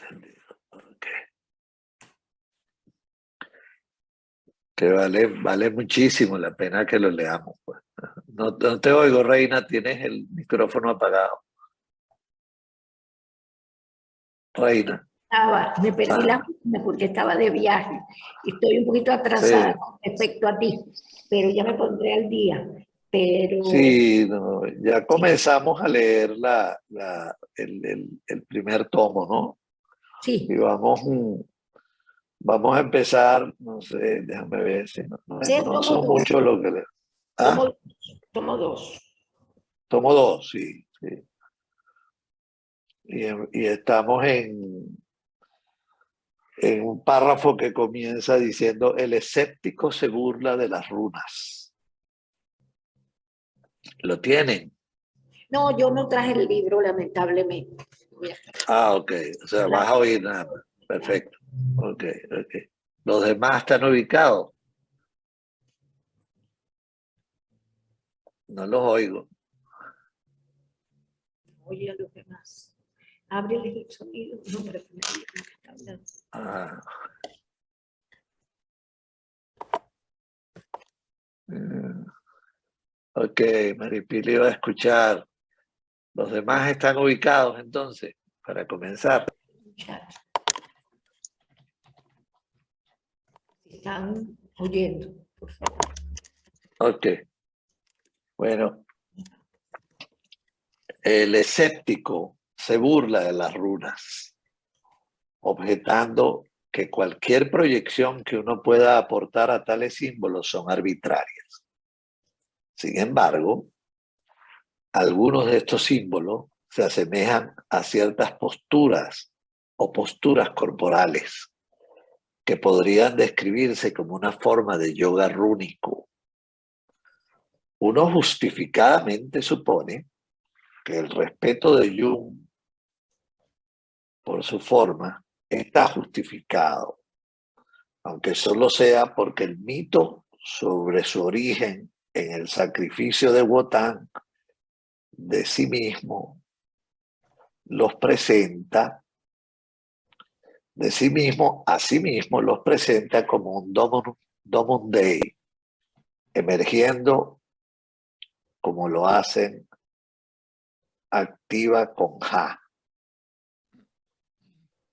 Entendido. Ok. Que vale muchísimo la pena que lo leamos, pues. No te oigo, Reina, tienes el micrófono apagado. Reina. Me perdí la última porque estaba de viaje y estoy un poquito atrasada Sí. con respecto a ti, pero ya me pondré al día. Pero Sí, no, ya comenzamos a leer el primer tomo, ¿no? Y sí, vamos a empezar, no sé, déjame ver si no sí, tomo conozco dos, mucho lo que le... tomo, Ah, tomo dos. tomo dos, sí, sí. Y estamos en un párrafo que comienza diciendo: el escéptico se burla de las runas. ¿Lo tienen? No, yo no traje el libro, lamentablemente. Ah, ok. O sea, vas a oír nada más. Perfecto. Ok, ok. ¿Los demás están ubicados? No los oigo. Oye, a los demás. Ábreles el sonido. No, pero que nadie me está hablando. Ah. Ok, Maripili va a escuchar. ¿Los demás están ubicados entonces? Para comenzar. Chat. Están oyendo, por favor. Ok. Bueno, el escéptico se burla de las runas, objetando que cualquier proyección que uno pueda aportar a tales símbolos son arbitrarias. Sin embargo, algunos de estos símbolos se asemejan a ciertas posturas o posturas corporales que podrían describirse como una forma de yoga rúnico. Uno justificadamente supone que el respeto de Jung por su forma está justificado, aunque solo sea porque el mito sobre su origen en el sacrificio de Wotan de sí mismo los presenta, de sí mismo a sí mismo los presenta como un Domun Dei, emergiendo como lo hacen activa con Ja.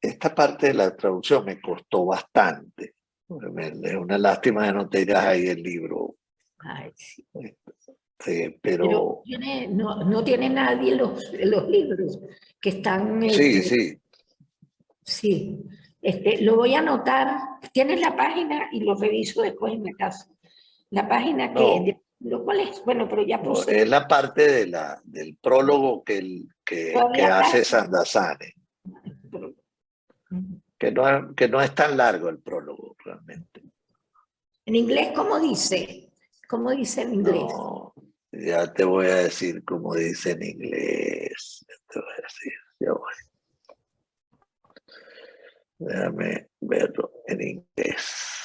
Esta parte de la traducción me costó bastante. Es una lástima que no tengas ahí el libro. Ay, sí. Pero no tiene nadie los libros que están. sí, sí. Sí, lo voy a anotar. Tienes la página y lo reviso después en la casa. La página No, lo cual es, bueno, pero ya no, puse. es la parte del prólogo que Todavía hace está. Sandasane, que no es tan largo el prólogo realmente. En inglés, ¿cómo dice? ¿Cómo dice en inglés? No, ya te voy a decir cómo dice en inglés. Ya te voy a decir, ya voy. Déjame verlo en inglés.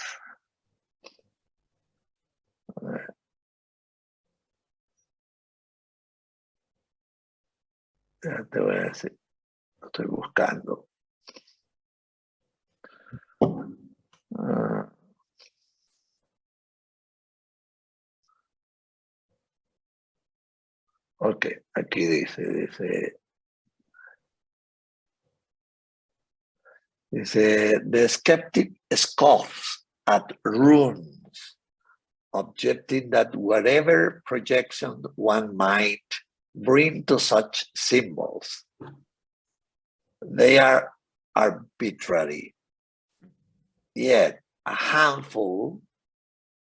Ya te voy a decir. Lo estoy buscando. Ok, aquí dice, the skeptic scoffs at runes, objecting that whatever projection one might bring to such symbols, they are arbitrary. Yet a handful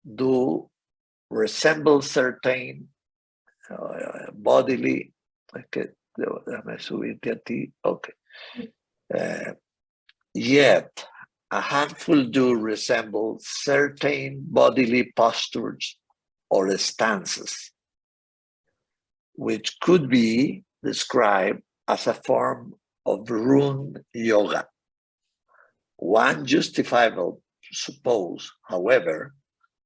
do resemble certain bodily. Okay, déjame subirte a ti. Okay. Yet a handful do resemble certain bodily postures or stances, which could be described as a form of rune yoga. One justifiable suppose, however,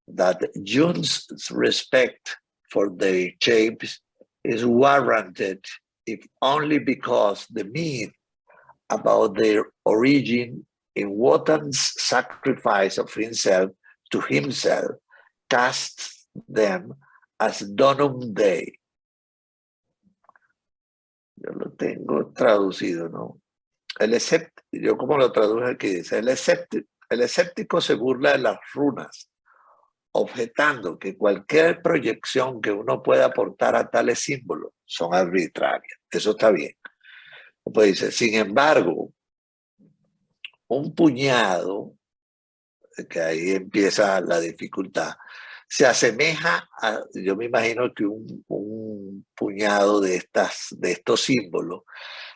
that Jung's respect for the shapes is warranted if only because the myth about their origin in Wotan's sacrifice of himself to himself casts them as donum Dei. Yo lo tengo traducido, ¿no? Yo como lo traduje aquí, dice, el escéptico se burla de las runas, objetando que cualquier proyección que uno pueda aportar a tales símbolos son arbitrarias. Eso está bien. Pues dice, sin embargo, un puñado, que ahí empieza la dificultad, se asemeja a, yo me imagino que un puñado de estos símbolos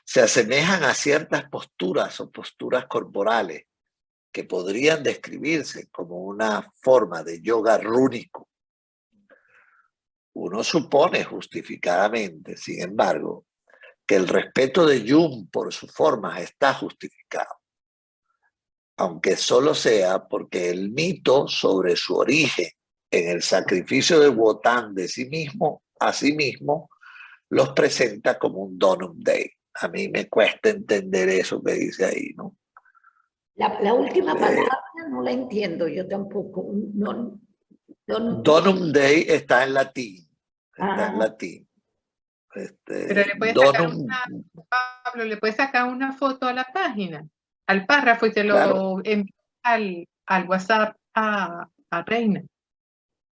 se asemejan a ciertas posturas o posturas corporales que podrían describirse como una forma de yoga rúnico. Uno supone justificadamente, sin embargo, que el respeto de Jung por sus formas está justificado, aunque solo sea porque el mito sobre su origen en el sacrificio de Wotan de sí mismo, a sí mismo, los presenta como un donum Dei. A mí me cuesta entender eso que dice ahí, ¿no? La última palabra no la entiendo, yo tampoco. Donum Dei está en latín. Está en latín. Pero le puedes sacar Pablo, le puedes sacar una foto a la página, al párrafo, y te lo envías al WhatsApp a Reina.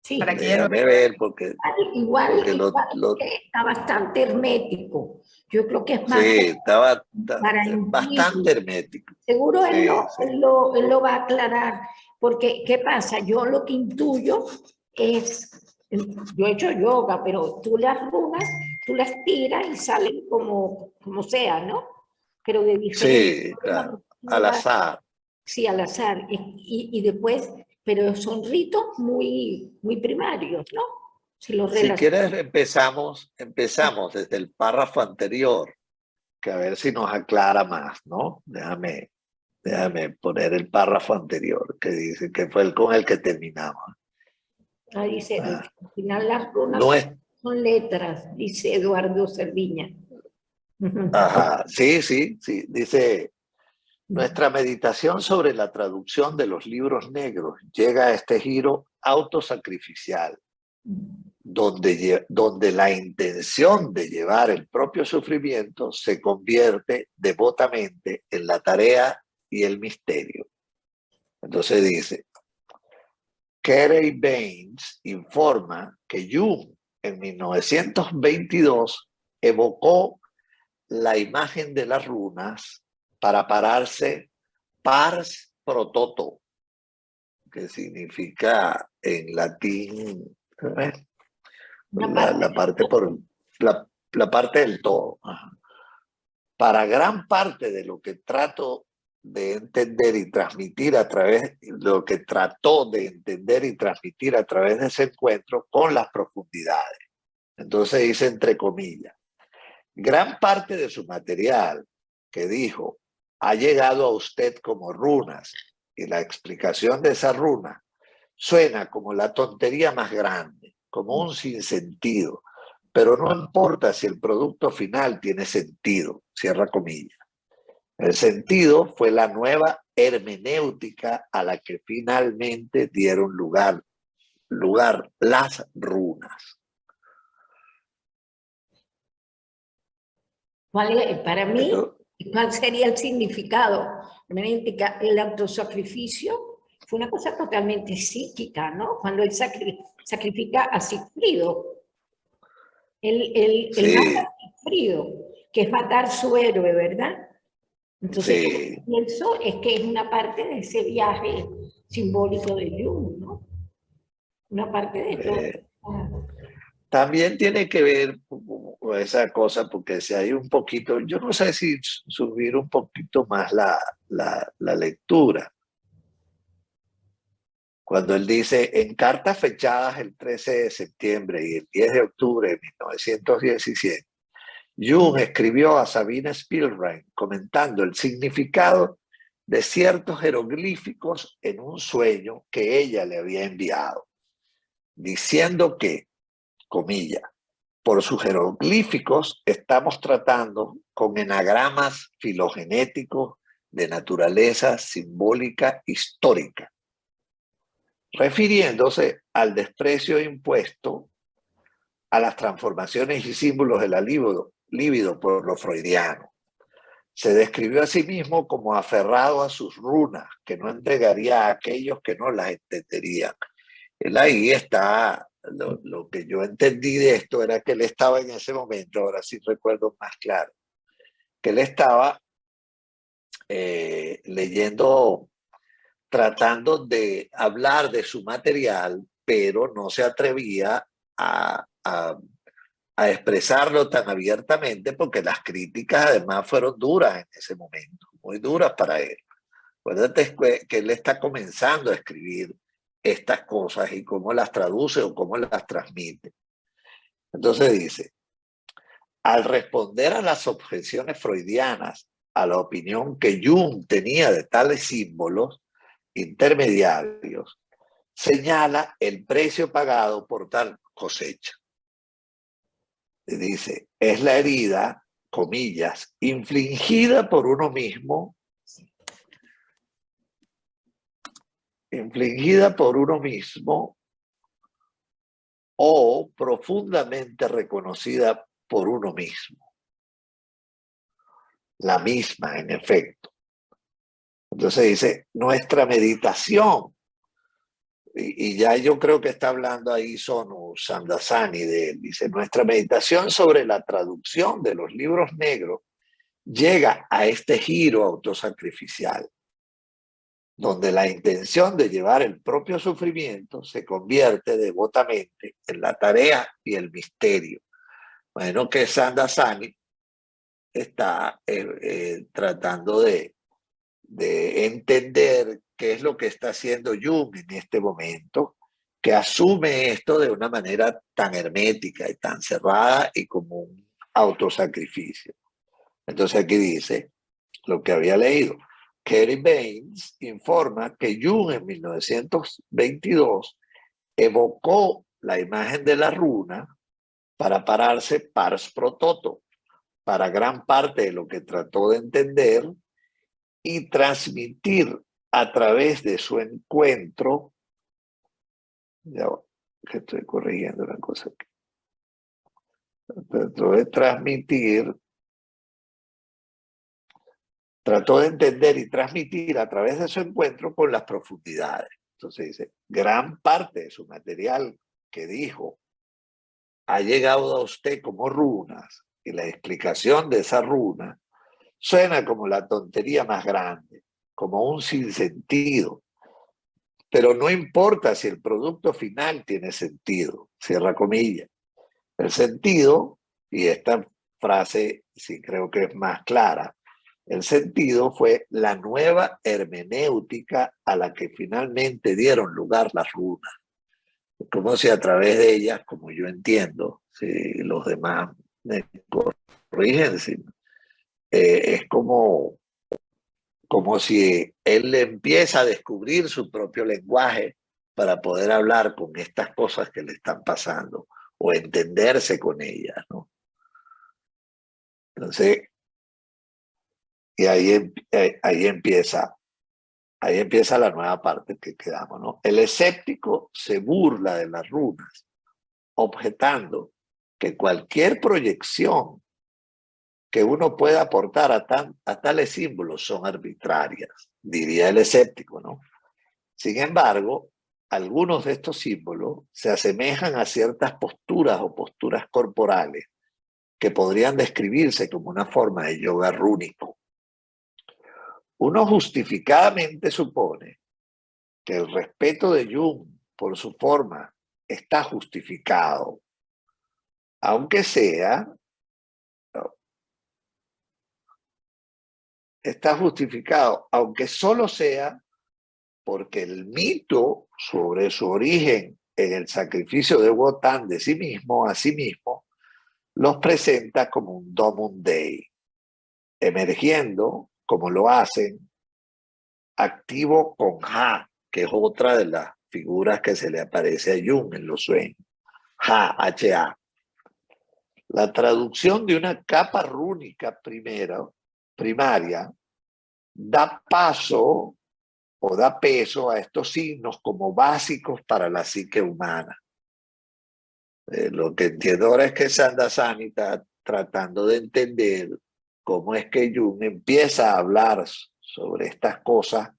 Sí, para que déjame ver porque igual está bastante hermético. Yo creo que es más. Sí, estaba bastante hermético. Seguro él lo va a aclarar, porque ¿qué pasa? Yo lo que intuyo es, yo he hecho yoga, pero tú las runas, tú las tiras y salen como sea, ¿no? Pero de diferente. Sí, claro, al azar. Sí, al azar. Y después, pero son ritos muy primarios, ¿no? Si quieres empezamos desde el párrafo anterior, que a ver si nos aclara más, ¿no? Déjame poner el párrafo anterior, que dice que fue el con el que terminamos. Dice, al final las runas son letras, dice Eduardo Cerviña. Ajá, sí, dice, nuestra meditación sobre la traducción de los libros negros llega a este giro autosacrificial, donde la intención de llevar el propio sufrimiento se convierte devotamente en la tarea y el misterio. Entonces dice, Carey Baines informa que Jung en 1922 evocó la imagen de las runas para pararse pars pro toto, que significa en latín la parte del todo. Ajá. Para gran parte de lo que trato de entender y transmitir a través, lo que trató de entender y transmitir a través de ese encuentro con las profundidades. Entonces dice entre comillas, gran parte de su material que dijo ha llegado a usted como runas y la explicación de esa runa suena como la tontería más grande, como un sinsentido, pero no importa si el producto final tiene sentido, cierra comillas. El sentido fue la nueva hermenéutica a la que finalmente dieron lugar las runas. Para mí, ¿cuál sería el significado? El autosacrificio fue una cosa totalmente psíquica, ¿no? Cuando él sacrifica a Sigfrido. Él mata a Sigfrido, que es matar su héroe, ¿verdad? Entonces, lo que pienso es que es una parte de ese viaje simbólico de Jung, ¿no? Una parte de todo. También tiene que ver con esa cosa, porque si hay un poquito, yo no sé si subir un poquito más la lectura. Cuando él dice, en cartas fechadas el 13 de septiembre y el 10 de octubre de 1917, Jung escribió a Sabine Spielrein comentando el significado de ciertos jeroglíficos en un sueño que ella le había enviado, diciendo que, comilla, Por sus jeroglíficos estamos tratando con enagramas filogenéticos de naturaleza simbólica histórica, refiriéndose al desprecio impuesto a las transformaciones y símbolos de la libido por lo freudiano. Se describió a sí mismo como aferrado a sus runas, que no entregaría a aquellos que no las entenderían. Él ahí está, lo que yo entendí de esto era que él estaba en ese momento, ahora sí recuerdo más claro, que él estaba leyendo, tratando de hablar de su material, pero no se atrevía a expresarlo tan abiertamente porque las críticas además fueron duras en ese momento, muy duras para él. Acuérdate que él está comenzando a escribir estas cosas y cómo las traduce o cómo las transmite. Entonces dice, al responder a las objeciones freudianas a la opinión que Jung tenía de tales símbolos intermediarios, señala el precio pagado por tal cosecha. Y dice, es la herida, comillas, infligida por uno mismo, o profundamente reconocida por uno mismo. La misma, en efecto. Entonces dice, nuestra meditación, y ya yo creo que está hablando ahí Sonu Sandasani de él, dice, nuestra meditación sobre la traducción de los libros negros llega a este giro autosacrificial, donde la intención de llevar el propio sufrimiento se convierte devotamente en la tarea y el misterio. Bueno, que Sandasani está tratando de entender qué es lo que está haciendo Jung en este momento, que asume esto de una manera tan hermética y tan cerrada y como un autosacrificio. Entonces aquí dice lo que había leído. Kerry Baines informa que Jung en 1922 evocó la imagen de la runa para pararse pars pro toto, para gran parte de lo que trató de entender y transmitir a través de su encuentro. Ya que estoy corrigiendo una cosa aquí. Trató de transmitir, trató de entender y transmitir a través de su encuentro con las profundidades. Entonces dice, gran parte de su material que dijo ha llegado a usted como runas, y la explicación de esa runa suena como la tontería más grande, como un sinsentido, pero no importa si el producto final tiene sentido, cierra comillas. El sentido, y esta frase sí creo que es más clara, el sentido fue la nueva hermenéutica a la que finalmente dieron lugar las runas. Como si a través de ellas, como yo entiendo, si los demás me corrigen, es como si él empieza a descubrir su propio lenguaje para poder hablar con estas cosas que le están pasando o entenderse con ellas, ¿no? Entonces, y ahí empieza la nueva parte que quedamos, ¿no? El escéptico se burla de las runas, objetando que cualquier proyección que uno pueda aportar a tales símbolos son arbitrarias, diría el escéptico, ¿no? Sin embargo, algunos de estos símbolos se asemejan a ciertas posturas o posturas corporales que podrían describirse como una forma de yoga rúnico. Uno justificadamente supone que el respeto de Jung por su forma está justificado, aunque sea, aunque solo sea porque el mito sobre su origen en el sacrificio de Wotan de sí mismo a sí mismo los presenta como un Domum Dei, emergiendo, como lo hacen, activo con Ha, que es otra de las figuras que se le aparece a Jung en los sueños. Ha, H-A. La traducción de una capa rúnica primaria da paso o da peso a estos signos como básicos para la psique humana. Lo que entiendo ahora es que Sandasani está tratando de entender cómo es que Jung empieza a hablar sobre estas cosas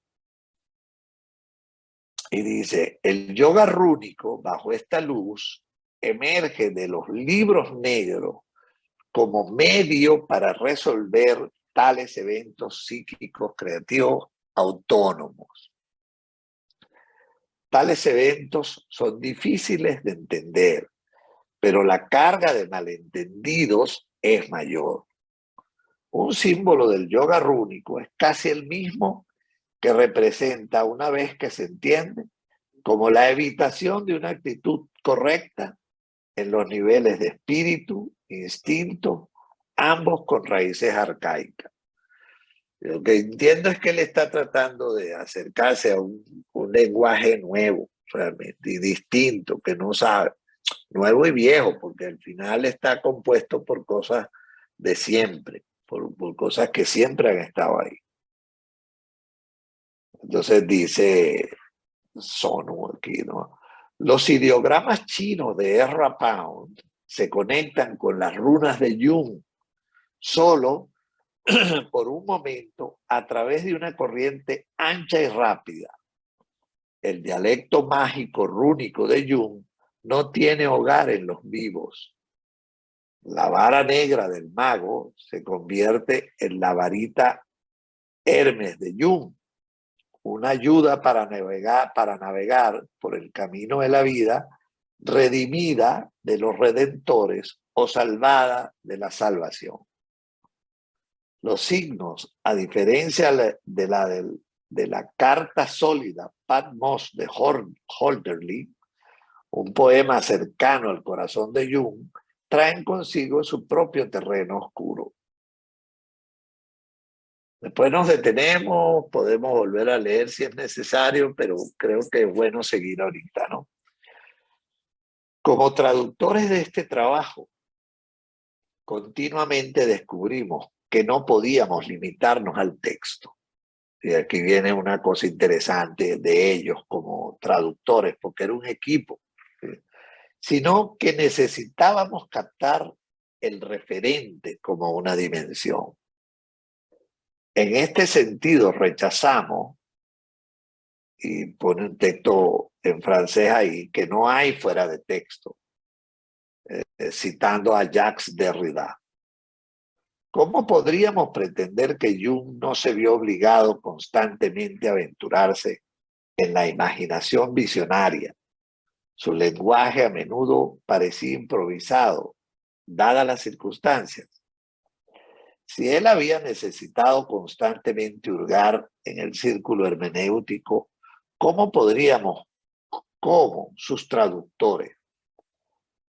y dice, el yoga rúnico bajo esta luz emerge de los libros negros como medio para resolver tales eventos psíquicos creativos autónomos. Tales eventos son difíciles de entender, pero la carga de malentendidos es mayor. Un símbolo del yoga rúnico es casi el mismo que representa, una vez que se entiende, como la evitación de una actitud correcta en los niveles de espíritu, instinto, ambos con raíces arcaicas. Lo que entiendo es que él está tratando de acercarse a un lenguaje nuevo, realmente, y distinto, que no sabe, nuevo y viejo, porque al final está compuesto por cosas de siempre, por cosas que siempre han estado ahí. Entonces dice Sonu aquí, ¿no? Los ideogramas chinos de Ezra Pound se conectan con las runas de Jung solo por un momento a través de una corriente ancha y rápida. El dialecto mágico rúnico de Jung no tiene hogar en los vivos. La vara negra del mago se convierte en la varita Hermes de Jung, una ayuda para navegar por el camino de la vida, redimida de los redentores o salvada de la salvación. Los signos, a diferencia de la carta sólida Patmos de Hölderlin, un poema cercano al corazón de Jung, traen consigo su propio terreno oscuro. Después nos detenemos, podemos volver a leer si es necesario, pero creo que es bueno seguir ahorita, ¿no? Como traductores de este trabajo, continuamente descubrimos que no podíamos limitarnos al texto. Y aquí viene una cosa interesante de ellos como traductores, porque era un equipo, sino que necesitábamos captar el referente como una dimensión. En este sentido rechazamos, y pone un texto en francés ahí, que no hay fuera de texto, citando a Jacques Derrida. ¿Cómo podríamos pretender que Jung no se vio obligado constantemente a aventurarse en la imaginación visionaria? Su lenguaje a menudo parecía improvisado, dadas las circunstancias. Si él había necesitado constantemente hurgar en el círculo hermenéutico, ¿cómo sus traductores,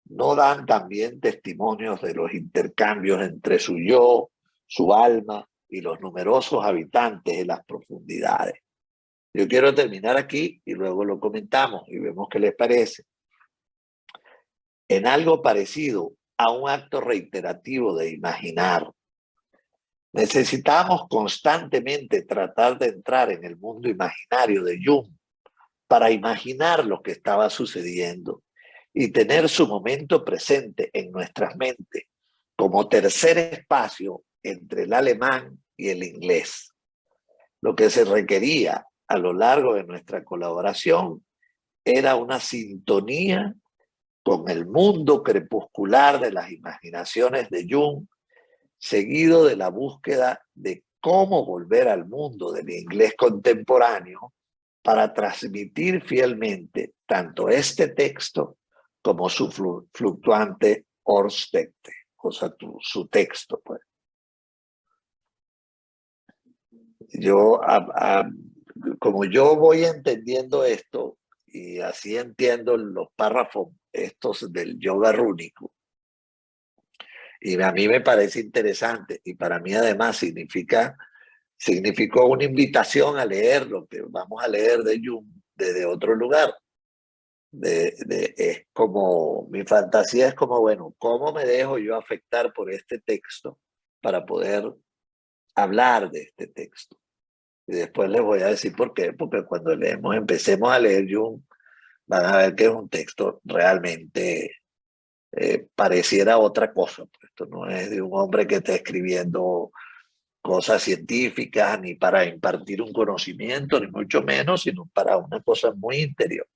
no dan también testimonios de los intercambios entre su yo, su alma y los numerosos habitantes de las profundidades? Yo quiero terminar aquí y luego lo comentamos y vemos qué les parece. En algo parecido a un acto reiterativo de imaginar, necesitamos constantemente tratar de entrar en el mundo imaginario de Jung para imaginar lo que estaba sucediendo y tener su momento presente en nuestras mentes como tercer espacio entre el alemán y el inglés. Lo que se requería a lo largo de nuestra colaboración era una sintonía con el mundo crepuscular de las imaginaciones de Jung, seguido de la búsqueda de cómo volver al mundo del inglés contemporáneo para transmitir fielmente tanto este texto como su fluctuante Ortstexte, o sea, su texto. Pues. Como yo voy entendiendo esto, y así entiendo los párrafos estos del yoga rúnico, y a mí me parece interesante, y para mí además significó una invitación a leer lo que vamos a leer de Jung desde otro lugar. Es como, mi fantasía es como, bueno, ¿cómo me dejo yo afectar por este texto para poder hablar de este texto? Y después les voy a decir por qué, porque cuando empecemos a leer Jung, van a ver que es un texto realmente pareciera otra cosa. Esto no es de un hombre que está escribiendo cosas científicas, ni para impartir un conocimiento, ni mucho menos, sino para una cosa muy interior.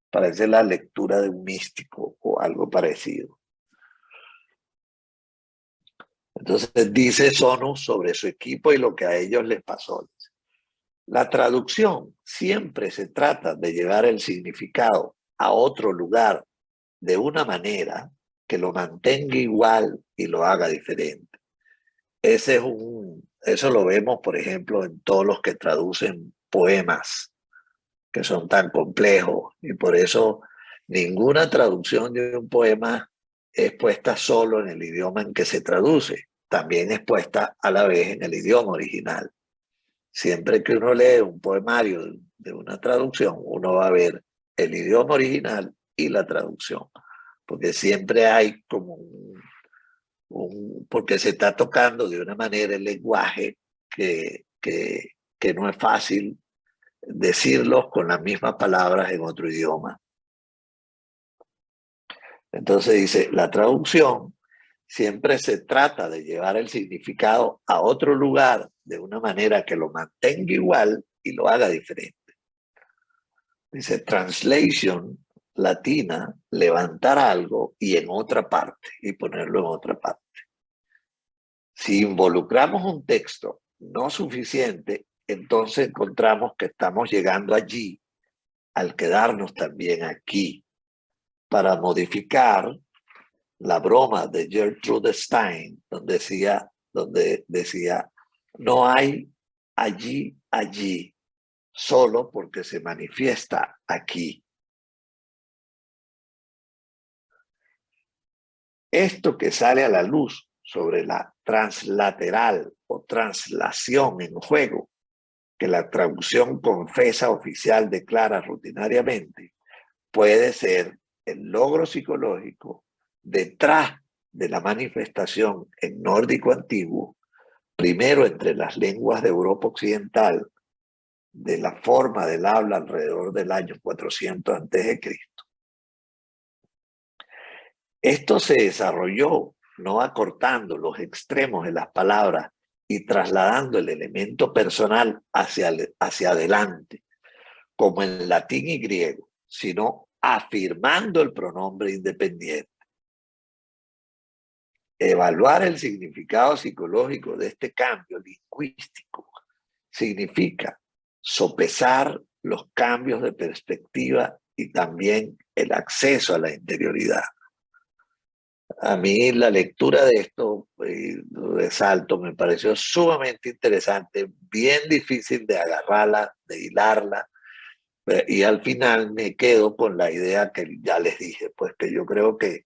Parece la lectura de un místico o algo parecido. Entonces dice Sonus sobre su equipo y lo que a ellos les pasó. La traducción siempre se trata de llevar el significado a otro lugar de una manera que lo mantenga igual y lo haga diferente. Eso lo vemos, por ejemplo, en todos los que traducen poemas que son tan complejos, y por eso ninguna traducción de un poema es puesta solo en el idioma en que se traduce, también es puesta a la vez en el idioma original. Siempre que uno lee un poemario de una traducción, uno va a ver el idioma original y la traducción, porque siempre hay como porque se está tocando de una manera el lenguaje que no es fácil decirlos con las mismas palabras en otro idioma. Entonces dice, la traducción siempre se trata de llevar el significado a otro lugar de una manera que lo mantenga igual y lo haga diferente. Dice, translation latina, levantar algo y en otra parte, y ponerlo en otra parte. Si involucramos un texto no suficiente, entonces encontramos que estamos llegando allí al quedarnos también aquí para modificar la broma de Gertrude Stein, donde decía, no hay allí, solo porque se manifiesta aquí. Esto que sale a la luz sobre la translateral o translación en juego, que la traducción confesa oficial declara rutinariamente, puede ser el logro psicológico detrás de la manifestación en nórdico antiguo, primero entre las lenguas de Europa Occidental, de la forma del habla alrededor del año 400 a.C. Esto se desarrolló no acortando los extremos de las palabras y trasladando el elemento personal hacia adelante, como en latín y griego, sino afirmando el pronombre independiente. Evaluar el significado psicológico de este cambio lingüístico significa sopesar los cambios de perspectiva y también el acceso a la interioridad. A mí la lectura de esto, de Salto, me pareció sumamente interesante, bien difícil de agarrarla, de hilarla, y al final me quedo con la idea que ya les dije, pues que yo creo que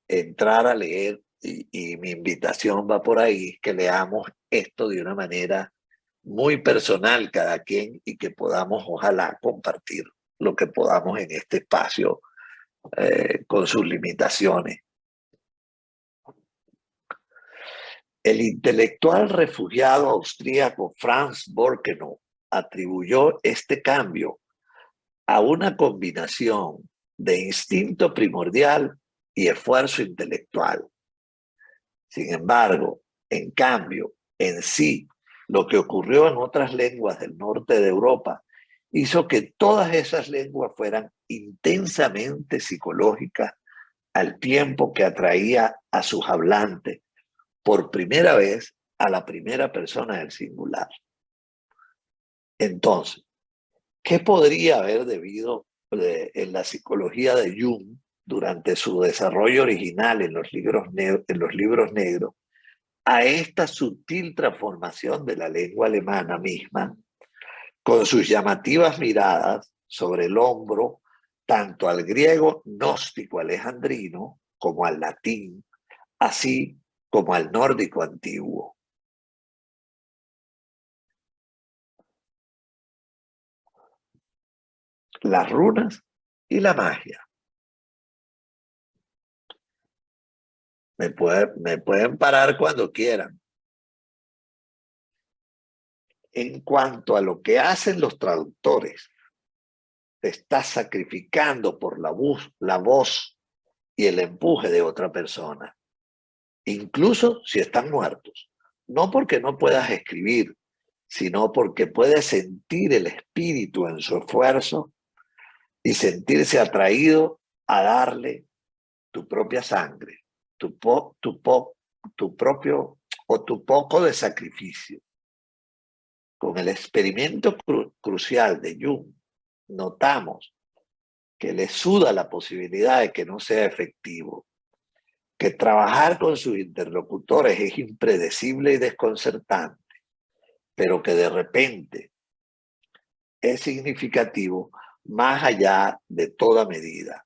entrar a leer, y mi invitación va por ahí, que leamos esto de una manera muy personal cada quien y que podamos ojalá compartir lo que podamos en este espacio con sus limitaciones. El intelectual refugiado austríaco Franz Borkenau atribuyó este cambio a una combinación de instinto primordial y esfuerzo intelectual. Sin embargo, en cambio, en sí, lo que ocurrió en otras lenguas del norte de Europa hizo que todas esas lenguas fueran intensamente psicológicas al tiempo que atraía a sus hablantes por primera vez a la primera persona del singular. Entonces, ¿qué podría haber debido en la psicología de Jung durante su desarrollo original en los libros negros a esta sutil transformación de la lengua alemana misma, con sus llamativas miradas sobre el hombro, tanto al griego gnóstico alejandrino como al latín, así como al nórdico antiguo? Las runas y la magia. Me pueden parar cuando quieran. En cuanto a lo que hacen los traductores, te estás sacrificando por la voz y el empuje de otra persona, incluso si están muertos. No porque no puedas escribir, sino porque puedes sentir el espíritu en su esfuerzo y sentirse atraído a darle tu propia sangre, tu propio o tu poco de sacrificio. Con el experimento crucial de Jung, notamos que le suda la posibilidad de que no sea efectivo, que trabajar con sus interlocutores es impredecible y desconcertante, pero que de repente es significativo más allá de toda medida,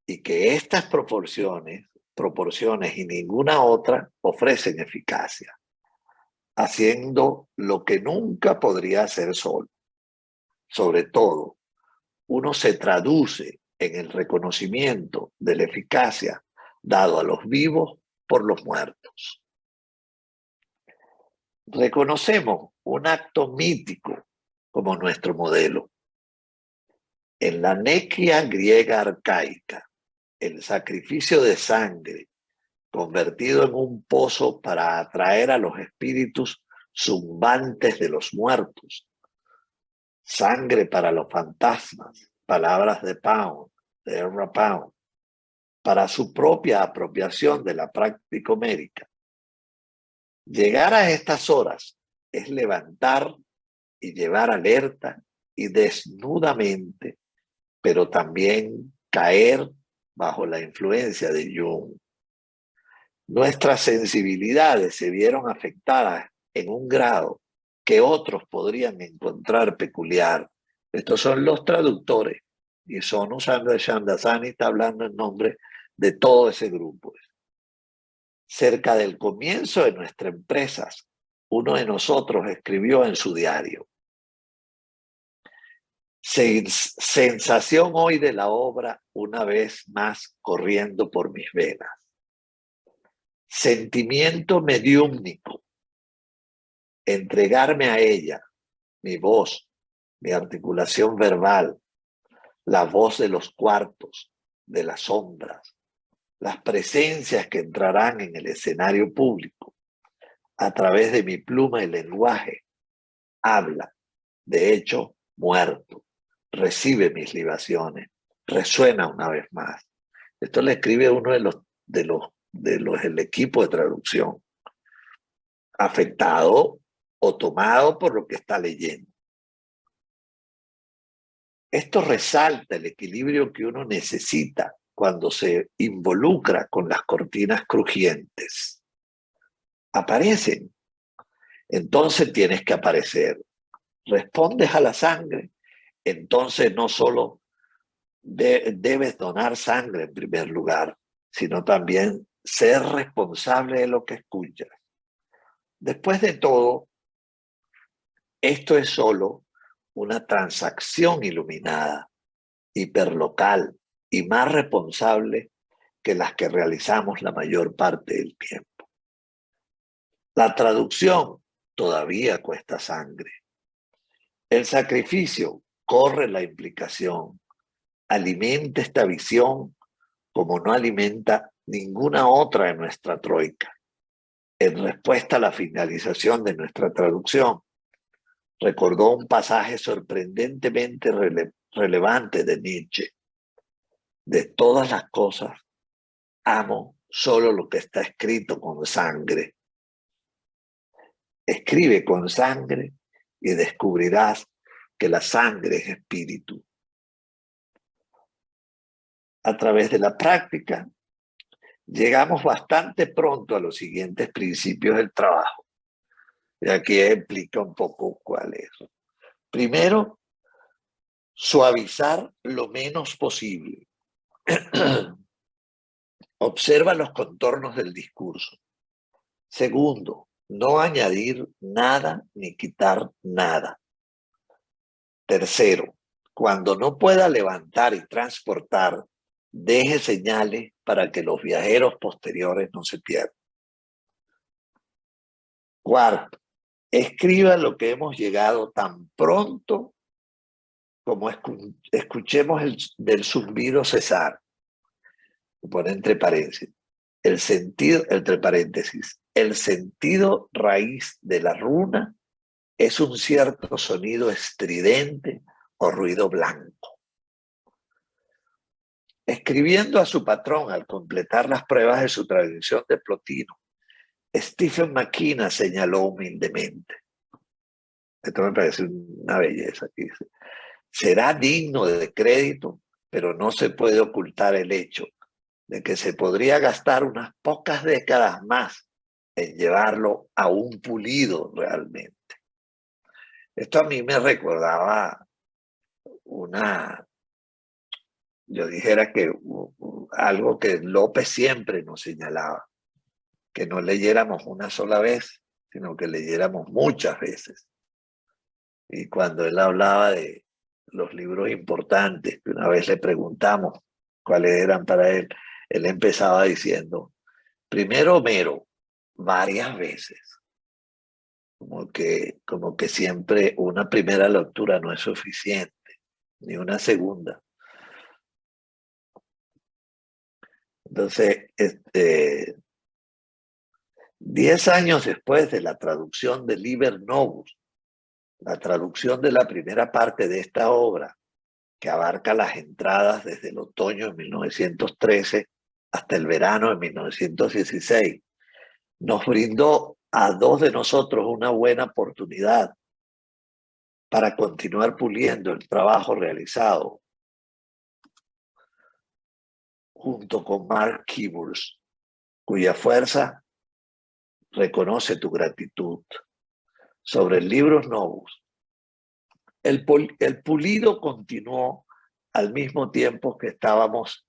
y que estas proporciones y ninguna otra ofrecen eficacia, haciendo lo que nunca podría hacer solo. Sobre todo, uno se traduce en el reconocimiento de la eficacia dado a los vivos por los muertos. Reconocemos un acto mítico como nuestro modelo. En la nequia griega arcaica, el sacrificio de sangre convertido en un pozo para atraer a los espíritus zumbantes de los muertos. Sangre para los fantasmas, palabras de Ezra Pound, para su propia apropiación de la práctica homérica. Llegar a estas horas es levantar y llevar alerta y desnudamente, pero también caer bajo la influencia de Jung. Nuestras sensibilidades se vieron afectadas en un grado que otros podrían encontrar peculiar. Estos son los traductores, y Sonu Shamdasani está hablando en nombre de todo ese grupo. Cerca del comienzo de nuestras empresas, uno de nosotros escribió en su diario: sensación hoy de la obra una vez más corriendo por mis venas. Sentimiento mediúmnico. Entregarme a ella, mi voz, mi articulación verbal, la voz de los cuartos, de las sombras, las presencias que entrarán en el escenario público, a través de mi pluma y lenguaje, habla, de hecho, muerto, recibe mis libaciones, resuena una vez más. Esto le escribe uno del equipo de traducción, afectado o tomado por lo que está leyendo. Esto resalta el equilibrio que uno necesita cuando se involucra con las cortinas crujientes. Aparecen. Entonces tienes que aparecer. Respondes a la sangre. Entonces no solo debes donar sangre en primer lugar, sino también ser responsable de lo que escuchas. Después de todo, esto es solo una transacción iluminada, hiperlocal y más responsable que las que realizamos la mayor parte del tiempo. La traducción todavía cuesta sangre. El sacrificio corre la implicación. Alimenta esta visión como no alimenta ninguna otra de nuestra troika. En respuesta a la finalización de nuestra traducción, recordó un pasaje sorprendentemente relevante de Nietzsche. De todas las cosas, amo solo lo que está escrito con sangre. Escribe con sangre y descubrirás que la sangre es espíritu. A través de la práctica, llegamos bastante pronto a los siguientes principios del trabajo. Y aquí explica un poco cuál es. Primero, suavizar lo menos posible. Observa los contornos del discurso. Segundo, no añadir nada ni quitar nada. Tercero, cuando no pueda levantar y transportar deje señales para que los viajeros posteriores no se pierdan. Cuarto, escriba lo que hemos llegado tan pronto como escuchemos del zumbido cesar. Pone entre paréntesis, el sentido raíz de la runa es un cierto sonido estridente o ruido blanco. Escribiendo a su patrón al completar las pruebas de su traducción de Plotino, Stephen McKenna señaló humildemente. Esto me parece una belleza. Aquí dice, será digno de crédito, pero no se puede ocultar el hecho de que se podría gastar unas pocas décadas más en llevarlo a un pulido realmente. Esto a mí me recordaba yo dijera que algo que López siempre nos señalaba, que no leyéramos una sola vez, sino que leyéramos muchas veces. Y cuando él hablaba de los libros importantes, que una vez le preguntamos cuáles eran para él, él empezaba diciendo, primero Homero, varias veces. Como que siempre una primera lectura no es suficiente, ni una segunda. Entonces, 10 años después de la traducción de Liber Novus, la traducción de la primera parte de esta obra, que abarca las entradas desde el otoño de 1913 hasta el verano de 1916, nos brindó a dos de nosotros una buena oportunidad para continuar puliendo el trabajo realizado junto con Mark Kibbles, cuya fuerza reconoce tu gratitud. Sobre el libro Novus, el pulido continuó al mismo tiempo que estábamos,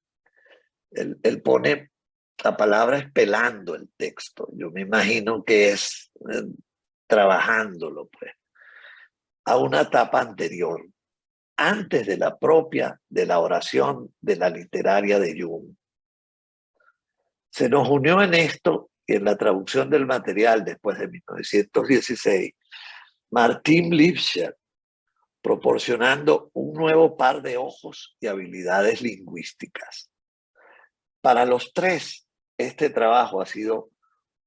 él pone la palabra es pelando el texto, yo me imagino que es trabajándolo pues, a una etapa anterior, antes de la propia de la oración de la literaria de Jung. Se nos unió en esto y en la traducción del material después de 1916, Martin Lipscher, proporcionando un nuevo par de ojos y habilidades lingüísticas. Para los tres, este trabajo ha sido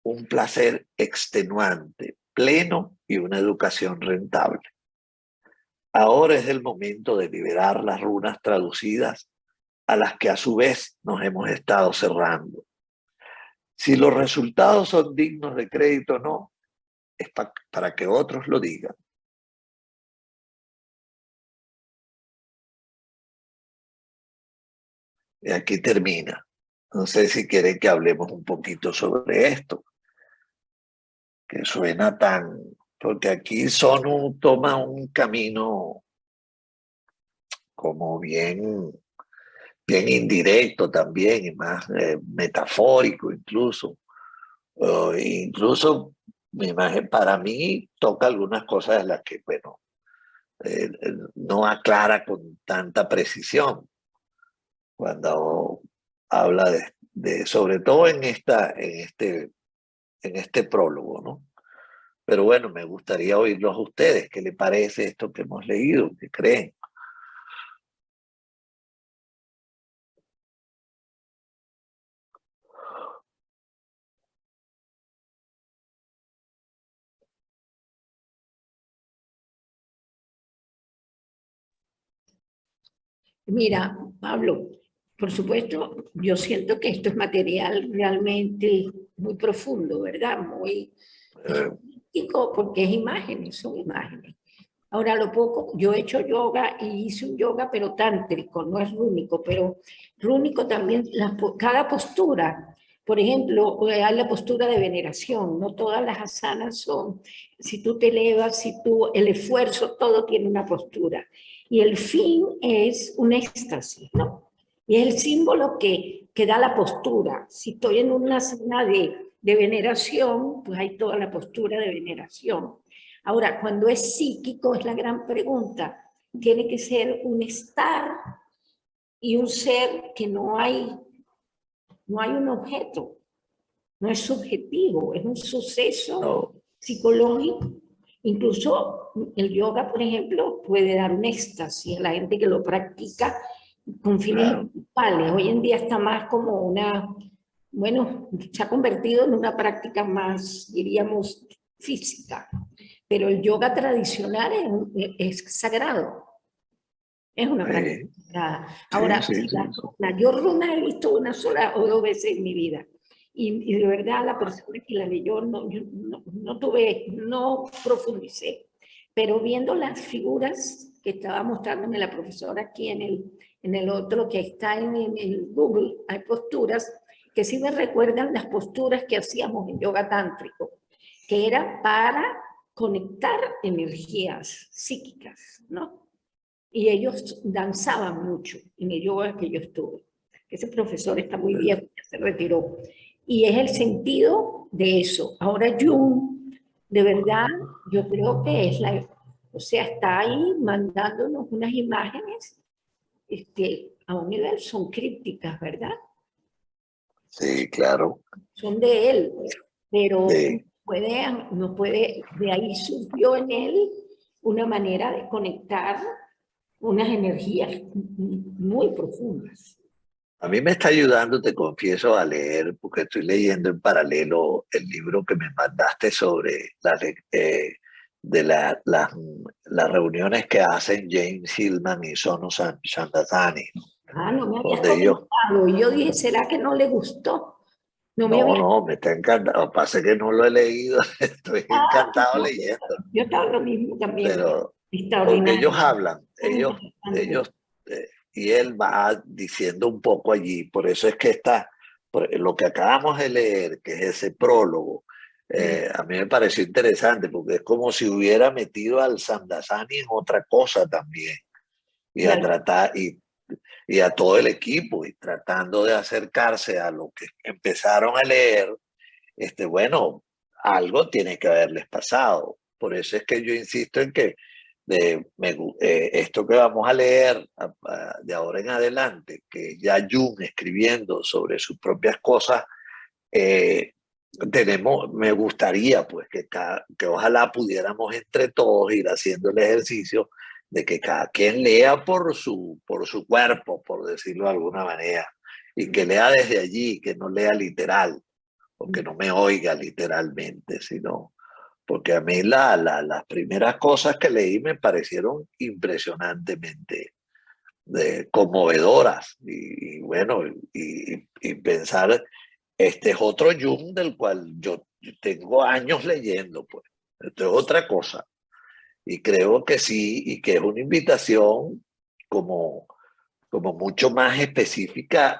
un placer extenuante, pleno y una educación rentable. Ahora es el momento de liberar las runas traducidas a las que a su vez nos hemos estado cerrando. Si los resultados son dignos de crédito o no, es para que otros lo digan. Y aquí termina. No sé si quieren que hablemos un poquito sobre esto, que suena tan... Porque aquí Sonu toma un camino como bien indirecto también, y más metafórico incluso. Incluso, para mí, toca algunas cosas de las que, bueno, no aclara con tanta precisión cuando habla sobre todo en este prólogo, ¿no? Pero bueno, me gustaría oírlos a ustedes. ¿Qué les parece esto que hemos leído? ¿Qué creen? Mira, Pablo, por supuesto, yo siento que esto es material realmente muy profundo, ¿verdad? Muy crítico, porque es imágenes, son imágenes. Ahora, lo poco, yo he hecho yoga y hice un yoga, pero tántrico, no es rúnico, pero rúnico también, cada postura, por ejemplo, hay la postura de veneración, no todas las asanas son, si tú te elevas, el esfuerzo, todo tiene una postura. Y el fin es un éxtasis, ¿no? Y es el símbolo que da la postura. Si estoy en una asana de veneración, pues hay toda la postura de veneración. Ahora, cuando es psíquico, es la gran pregunta. Tiene que ser un estar y un ser que no hay un objeto, no es subjetivo, es un suceso psicológico. Incluso el yoga, por ejemplo, puede dar un éxtasis a la gente que lo practica con fines espirituales. Hoy en día está más como bueno, se ha convertido en una práctica más, diríamos, física. Pero el yoga tradicional es sagrado. Es una práctica sagrada. Ahora, yo runa he visto una sola o dos veces en mi vida. Y de verdad la persona que la leyó no profundicé. Pero viendo las figuras que estaba mostrándome la profesora aquí en el otro que está en el Google, hay posturas que sí me recuerdan las posturas que hacíamos en yoga tántrico, que era para conectar energías psíquicas, ¿no? Y ellos danzaban mucho en el yoga que yo estuve. Ese profesor está muy viejo, ya se retiró. Y es el sentido de eso. Ahora Jung, de verdad, yo creo que es o sea, está ahí mandándonos unas imágenes a un nivel, son crípticas, ¿verdad? Sí, claro. Son de él, pero no puede, de ahí surgió en él una manera de conectar unas energías muy profundas. A mí me está ayudando, te confieso, a leer, porque estoy leyendo en paralelo el libro que me mandaste sobre las reuniones que hacen James Hillman y Sonu Shandazani. No me habías comentado. Y yo dije, ¿será que no le gustó? No, me está encantado. Lo que pasa es que no lo he leído. Estoy encantado leyendo. Yo estaba lo mismo también. Pero, porque ellos hablan, ellos y él va diciendo un poco allí. Por eso es que lo que acabamos de leer, que es ese prólogo, a mí me pareció interesante, porque es como si hubiera metido al Sandasani en otra cosa también. Y a tratar, y a todo el equipo, y tratando de acercarse a lo que empezaron a leer, bueno, algo tiene que haberles pasado. Por eso es que yo insisto en que esto que vamos a leer de ahora en adelante, que ya Jung escribiendo sobre sus propias cosas, me gustaría pues que ojalá pudiéramos entre todos ir haciendo el ejercicio de que cada quien lea por su cuerpo, por decirlo de alguna manera, y que lea desde allí, que no lea literal, o que no me oiga literalmente, sino porque a mí las primeras cosas que leí me parecieron impresionantemente conmovedoras, y bueno, y pensar, este es otro Jung del cual yo tengo años leyendo, pues, esto es otra cosa, y creo que sí, y que es una invitación como mucho más específica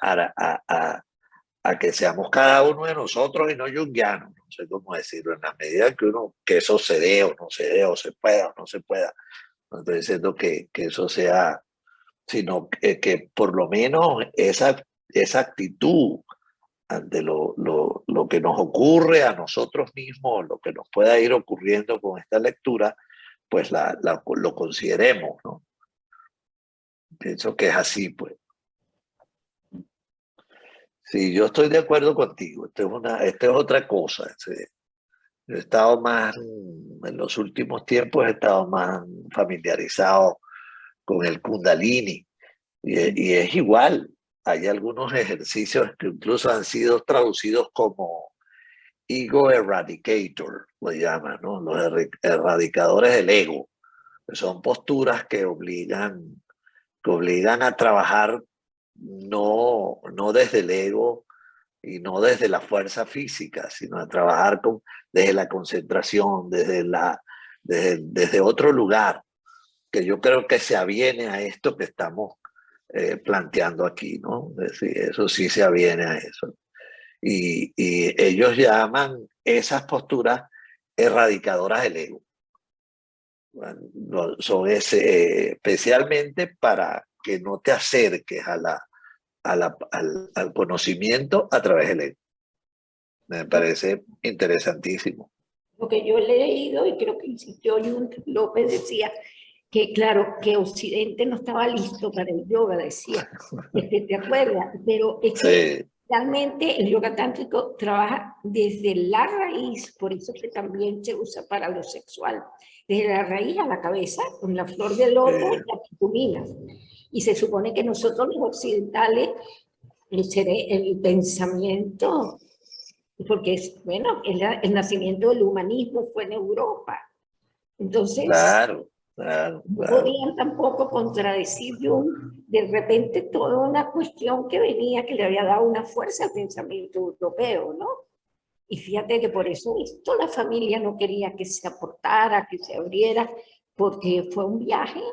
a que seamos cada uno de nosotros y no junguianos, no sé cómo decirlo, en la medida que eso se dé o no se dé, o se pueda o no se pueda. No estoy diciendo que eso sea, sino que por lo menos esa actitud ante lo que nos ocurre a nosotros mismos, lo que nos pueda ir ocurriendo con esta lectura, pues lo consideremos, ¿no? Pienso que es así, pues. Sí, yo estoy de acuerdo contigo. Esta es otra cosa. He estado más, en los últimos tiempos he estado más familiarizado con el Kundalini. Y es igual. Hay algunos ejercicios que incluso han sido traducidos como Ego Eradicator, lo llaman, ¿no? Los erradicadores del ego. Que son posturas que obligan a trabajar no desde el ego y no desde la fuerza física, sino a trabajar desde la concentración, desde otro lugar, que yo creo que se aviene a esto que estamos planteando aquí, ¿no? Es decir, eso sí se aviene a eso. Y ellos llaman esas posturas erradicadoras del ego. Bueno, son especialmente para que no te acerques al conocimiento a través del ego. Me parece interesantísimo. Lo que yo he leído, y creo que insistió Jung López, decía que claro, que Occidente no estaba listo para el yoga, decía. ¿Te acuerdas? Pero es que realmente el yoga tántrico trabaja desde la raíz, por eso que también se usa para lo sexual, desde la raíz a la cabeza, con la flor de loto y las tuminas. Y se supone que nosotros los occidentales, el pensamiento, porque es, bueno, el nacimiento del humanismo fue en Europa. Entonces, claro. No podían tampoco contradecir Jung de repente toda una cuestión que venía, que le había dado una fuerza al pensamiento europeo, ¿no? Y fíjate que por eso esto la familia no quería que se aportara, que se abriera, porque fue un viaje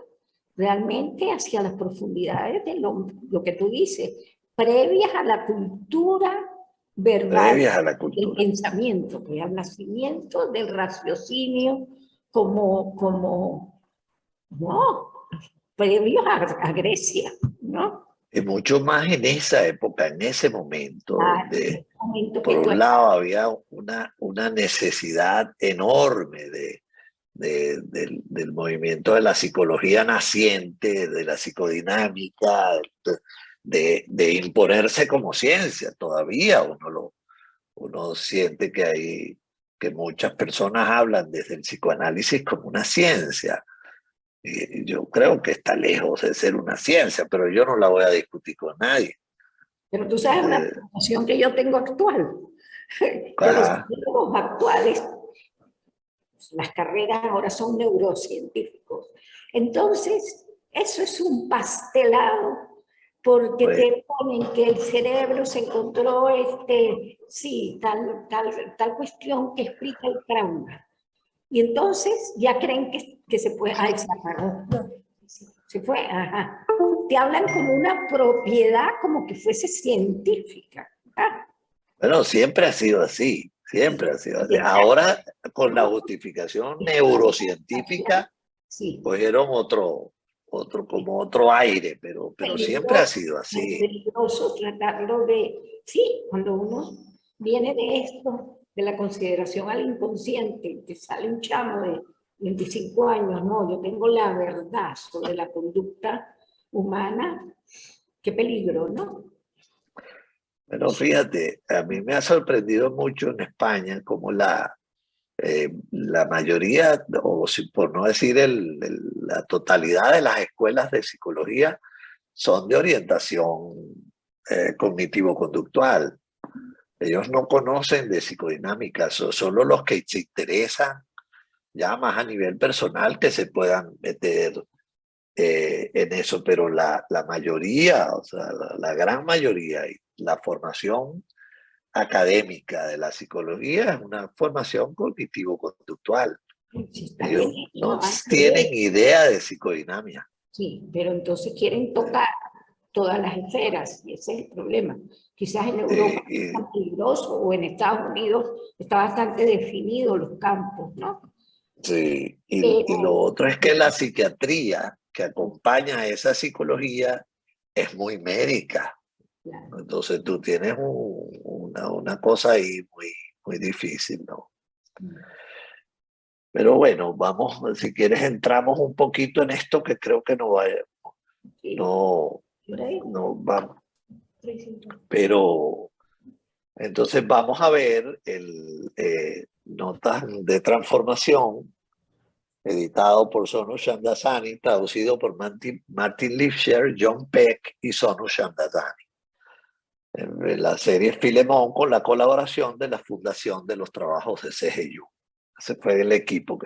realmente hacia las profundidades de lo que tú dices, previas a la cultura verbal, previas a la cultura, del pensamiento, pues al nacimiento del raciocinio como no, previos a Grecia, ¿no? y mucho más en esa época, en ese momento, donde por un lado había una necesidad enorme del movimiento de la psicología naciente, de la psicodinámica, de imponerse como ciencia. Todavía uno siente que muchas personas hablan desde el psicoanálisis como una ciencia. Y yo creo que está lejos de ser una ciencia, pero yo no la voy a discutir con nadie. Pero tú sabes una preocupación que yo tengo actual, que los psicólogos actuales, las carreras ahora son neurocientíficos. Entonces, eso es un pastelado, porque te ponen que el cerebro se encontró, sí, tal cuestión que explica el trauma. Y entonces ya creen que se puede, se apagó, se fue, ajá. Te hablan como una propiedad, como que fuese científica. Bueno, siempre ha sido así, siempre ha sido así. Ahora, con la justificación neurocientífica, cogieron como otro aire, pero siempre ha sido así. Es peligroso tratarlo sí, cuando uno viene de esto, de la consideración al inconsciente, que sale un chamo de 25 años, no, yo tengo la verdad sobre la conducta humana, qué peligro, ¿no? Pero fíjate, a mí me ha sorprendido mucho en España como la mayoría, o por no decir la totalidad de las escuelas de psicología son de orientación cognitivo-conductual. Ellos no conocen de psicodinámica, solo los que se interesan ya más a nivel personal que se puedan meter en eso, pero la mayoría, o sea, la gran mayoría, y la formación académica de la psicología es una formación cognitivo-conductual. Ellos no tienen idea de psicodinámica. Sí, pero entonces quieren tocar todas las esferas, y ese es el problema. Quizás en Europa es tan peligroso, o en Estados Unidos está bastante definido los campos, ¿no? Sí, y lo otro es que la psiquiatría que acompaña a esa psicología es muy médica. Claro. Entonces tú tienes una cosa ahí muy difícil, ¿no? Pero bueno, vamos, si quieres entramos un poquito en esto que creo que no vamos. Pero entonces vamos a ver Notas de Transformación, editado por Sonu Shamdasani, traducido por Martin Lipscher, John Peck y Sonu Shamdasani. La serie Filemón, con la colaboración de la Fundación de los Trabajos de C.G. Jung. Ese fue el equipo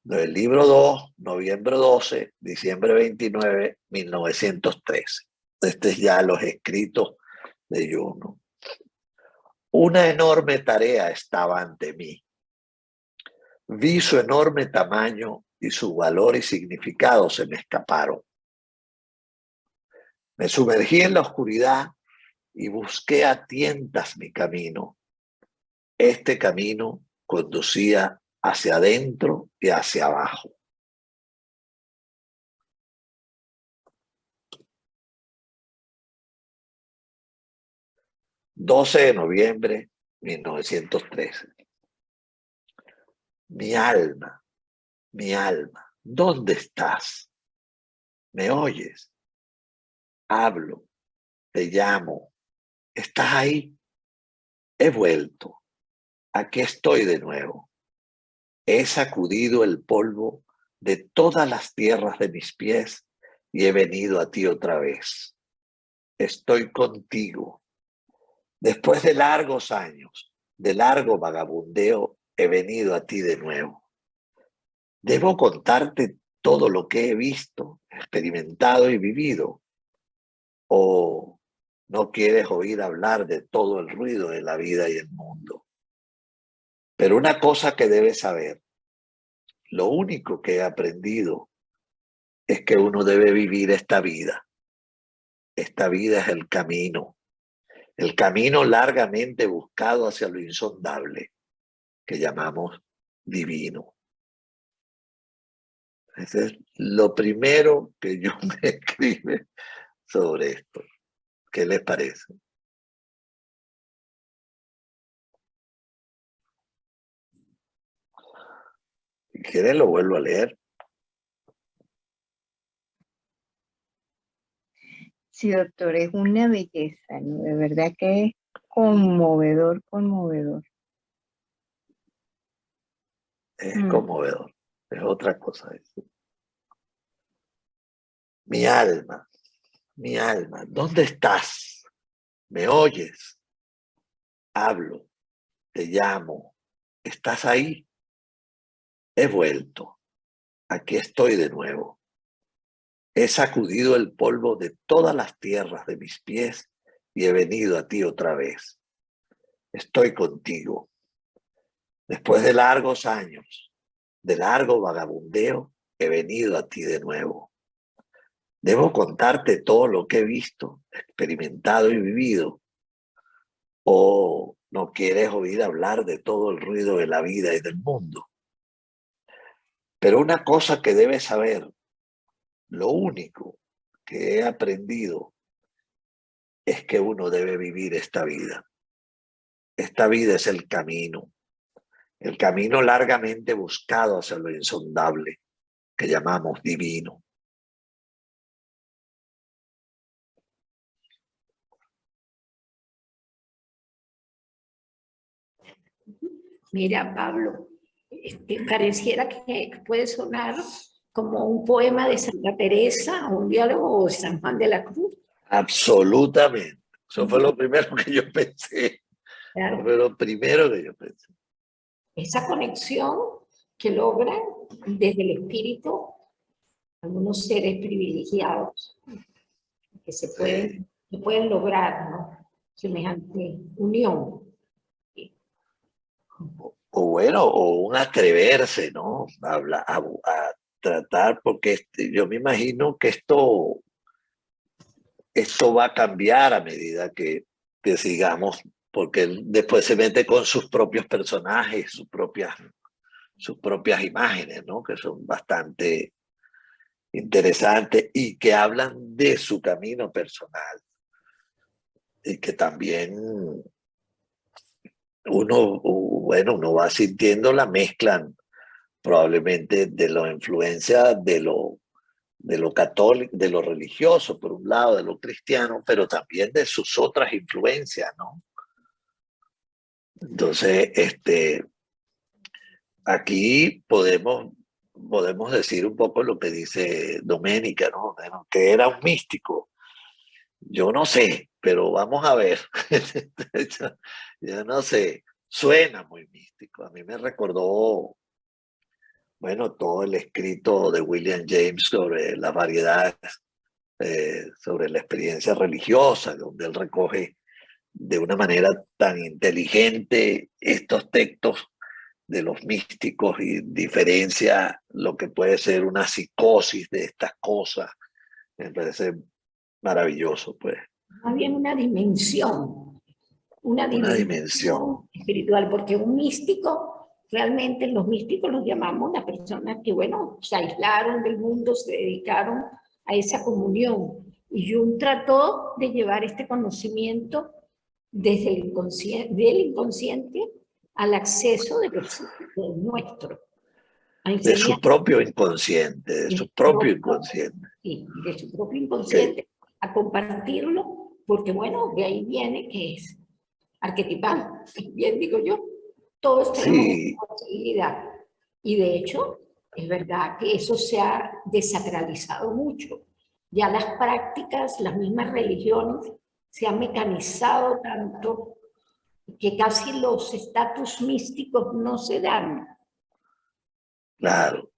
del libro 2, noviembre 12, diciembre 29, 1913. Este es ya los escritos de Jung, ¿no? Una enorme tarea estaba ante mí. Vi su enorme tamaño y su valor y significado se me escaparon. Me sumergí en la oscuridad y busqué a tientas mi camino. Este camino conducía hacia adentro y hacia abajo. ...12 de noviembre 1913. Mi alma ¿Dónde estás? ¿Me oyes? Hablo, te llamo. ¿Estás ahí? He vuelto. Aquí estoy de nuevo. He sacudido el polvo de todas las tierras de mis pies y he venido a ti otra vez. Estoy contigo. Después de largos años, de largo vagabundeo, he venido a ti de nuevo. Debo contarte todo lo que he visto, experimentado y vivido. ¿O no quieres oír hablar de todo el ruido de la vida y el mundo? Pero una cosa que debes saber, lo único que he aprendido es que uno debe vivir esta vida. Esta vida es el camino largamente buscado hacia lo insondable, que llamamos divino. Ese es lo primero que yo me escribe sobre esto. ¿Qué les parece? Si quieren lo vuelvo a leer. Sí, doctor, es una belleza, ¿no? De verdad que es conmovedor, conmovedor. Es conmovedor, es otra cosa eso. Mi alma, ¿dónde estás? ¿Me oyes? Hablo, te llamo. ¿Estás ahí? He vuelto. Aquí estoy de nuevo. He sacudido el polvo de todas las tierras de mis pies y he venido a ti otra vez. Estoy contigo. Después de largos años, de largo vagabundeo, he venido a ti de nuevo. Debo contarte todo lo que he visto, experimentado y vivido. ¿O no quieres oír hablar de todo el ruido de la vida y del mundo? Pero una cosa que debes saber, lo único que he aprendido es que uno debe vivir esta vida. Esta vida es el camino largamente buscado hacia lo insondable, que llamamos divino. Mira, Pablo, pareciera que puede sonar como un poema de Santa Teresa o un diálogo de San Juan de la Cruz. Absolutamente. Eso fue lo primero que yo pensé. Claro. Eso fue lo primero que yo pensé. Esa conexión que logran desde el espíritu algunos seres privilegiados que se pueden lograr, ¿no? Semejante unión. O bueno, o un atreverse, ¿no? A tratar, porque yo me imagino que esto va a cambiar a medida que sigamos, porque él después se mete con sus propios personajes, sus propias imágenes, ¿no? Que son bastante interesantes y que hablan de su camino personal. Y que también uno va sintiendo la mezcla probablemente de la influencia de lo católico, de lo religioso, por un lado, de lo cristiano, pero también de sus otras influencias, ¿no? Entonces, aquí podemos decir un poco lo que dice Doménica, ¿no? Bueno, que era un místico. Yo no sé, pero vamos a ver. Yo no sé, suena muy místico. A mí me recordó, bueno, todo el escrito de William James sobre las variedades, sobre la experiencia religiosa, donde él recoge de una manera tan inteligente estos textos de los místicos y diferencia lo que puede ser una psicosis de estas cosas. Me parece maravilloso, pues. Más bien una dimensión espiritual, porque un místico, realmente los místicos los llamamos las personas que, bueno, se aislaron del mundo, se dedicaron a esa comunión. Y Jung trató de llevar este conocimiento desde el inconsciente, del inconsciente al acceso de lo psíquico nuestro. de su propio inconsciente, de su propio inconsciente. Sí, de su propio inconsciente, a compartirlo, porque bueno, de ahí viene que es arquetipal, bien digo yo, todos tenemos una posibilidad. Y de hecho, es verdad que eso se ha desacralizado mucho. Ya las prácticas, las mismas religiones, se han mecanizado tanto que casi los estatus místicos no se dan. Claro.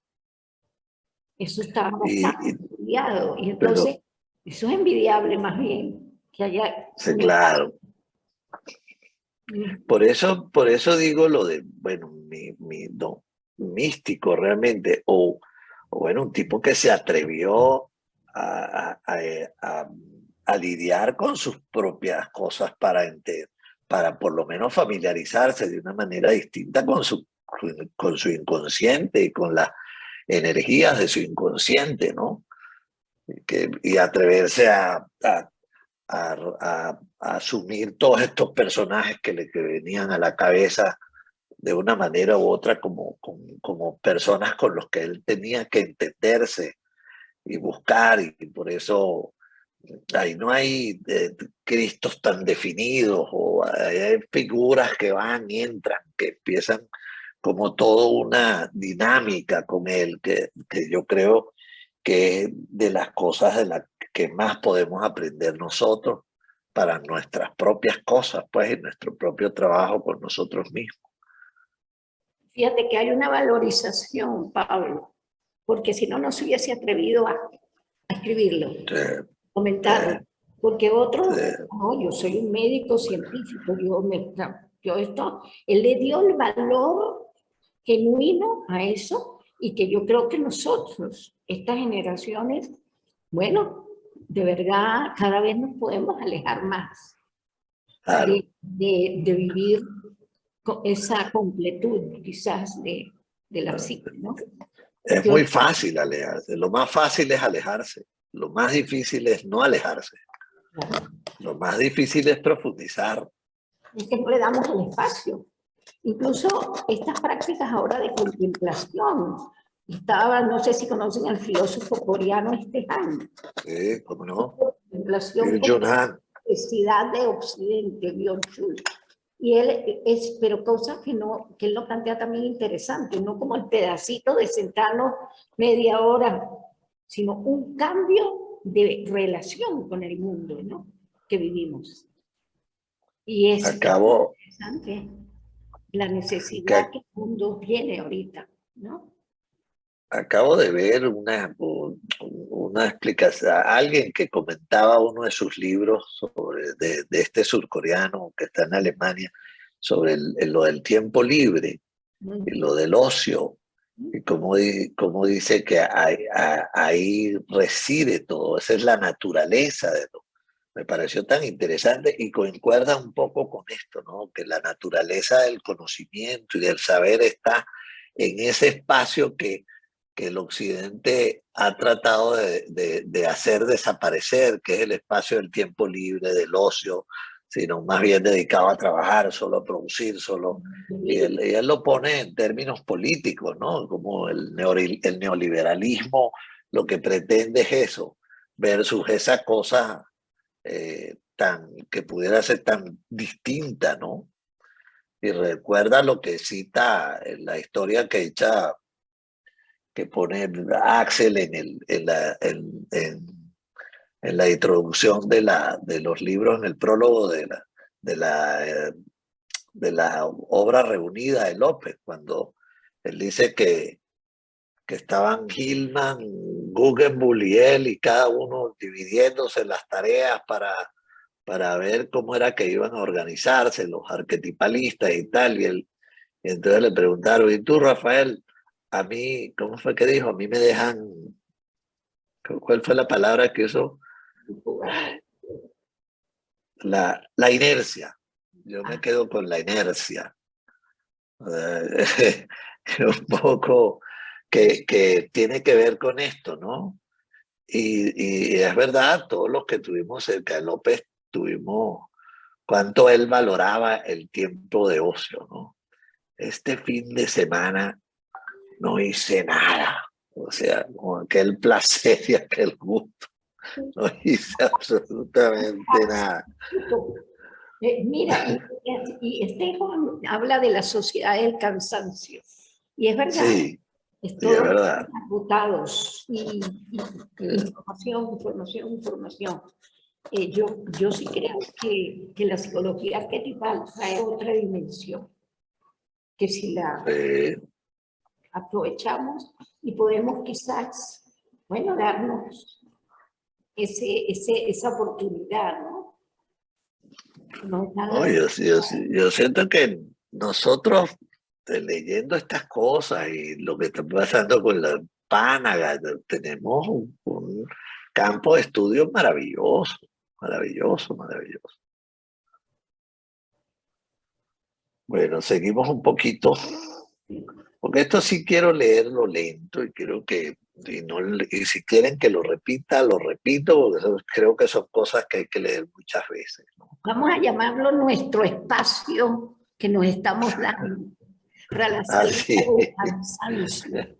Eso está bastante estudiado. Y entonces, eso es envidiable más bien, que haya... Sí, claro. Por eso digo lo de, bueno, no, místico realmente, o bueno, un tipo que se atrevió a lidiar con sus propias cosas para por lo menos familiarizarse de una manera distinta con su inconsciente y con las energías de su inconsciente, ¿no? Y atreverse a asumir todos estos personajes que le venían a la cabeza de una manera u otra como personas con los que él tenía que entenderse y buscar, y por eso ahí no hay Cristos tan definidos, o hay figuras que van y entran, que empiezan como toda una dinámica con él, que yo creo que es de las cosas de las que más podemos aprender nosotros para nuestras propias cosas, pues, y nuestro propio trabajo con nosotros mismos. Fíjate que hay una valorización, Pablo, porque si no, no se hubiese atrevido a escribirlo, comentarlo, porque otro, no, yo soy un médico científico, él le dio el valor genuino a eso, y que yo creo que nosotros, estas generaciones, bueno, de verdad, cada vez nos podemos alejar más de vivir con esa completud, quizás, de la psique, ¿no? Es muy fácil alejarse. Lo más fácil es alejarse. Lo más difícil es no alejarse. Lo más difícil es profundizar. Es que no le damos el espacio. Incluso estas prácticas ahora de contemplación. No sé si conocen al filósofo coreano Han. Sí, ¿cómo no? Contemplación como la necesidad de Occidente, Byung-Chul. Y pero cosas que él lo plantea también interesante, no como el pedacito de sentarnos media hora, sino un cambio de relación con el mundo, ¿no? Que vivimos. Y es interesante la necesidad que el mundo tiene ahorita, ¿no? Acabo de ver una explicación, alguien que comentaba uno de sus libros de este surcoreano que está en Alemania, sobre lo del tiempo libre y lo del ocio, y como dice que ahí reside todo, esa es la naturaleza de todo. Me pareció tan interesante y concuerda un poco con esto, ¿no? Que la naturaleza del conocimiento y del saber está en ese espacio que el Occidente ha tratado de hacer desaparecer, que es el espacio del tiempo libre, del ocio, sino más bien dedicado a trabajar, solo a producir, solo. Y él lo pone en términos políticos, ¿no? Como el neoliberalismo lo que pretende es eso, versus esa cosa que pudiera ser tan distinta, ¿no? Y recuerda lo que cita en la historia que pone Axel en la introducción de los libros, en el prólogo de la obra reunida de López, cuando él dice que estaban Hillman, Guggenbull y él, y cada uno dividiéndose las tareas para ver cómo era que iban a organizarse los arquetipalistas y tal, y entonces le preguntaron, ¿y tú, Rafael? A mí, ¿cómo fue que dijo? A mí me dejan, ¿cuál fue la palabra que usó? La inercia. Yo me quedo con la inercia. Un poco que tiene que ver con esto, ¿no? Y es verdad, todos los que tuvimos cerca de López tuvimos cuánto él valoraba el tiempo de ocio, ¿no? Este fin de semana no hice nada. O sea, con aquel placer y aquel gusto, no hice absolutamente nada. Mira, y Esteban habla de la sociedad del cansancio. Y es verdad, Sí, es sí, es todo verdad. agotados y información. Yo sí creo que la psicología arquetipal trae otra dimensión, que si la aprovechamos y podemos quizás, bueno, darnos esa oportunidad, ¿no? No es nada No, yo siento que nosotros, leyendo estas cosas y lo que está pasando con la Pánaga, tenemos un campo de estudio maravilloso, maravilloso, maravilloso. Bueno, seguimos un poquito, porque esto sí quiero leerlo lento y quiero que, y si quieren que lo repita, lo repito, porque creo que son cosas que hay que leer muchas veces, ¿no? Vamos a llamarlo nuestro espacio que nos estamos dando para la salida Así. del cansancio.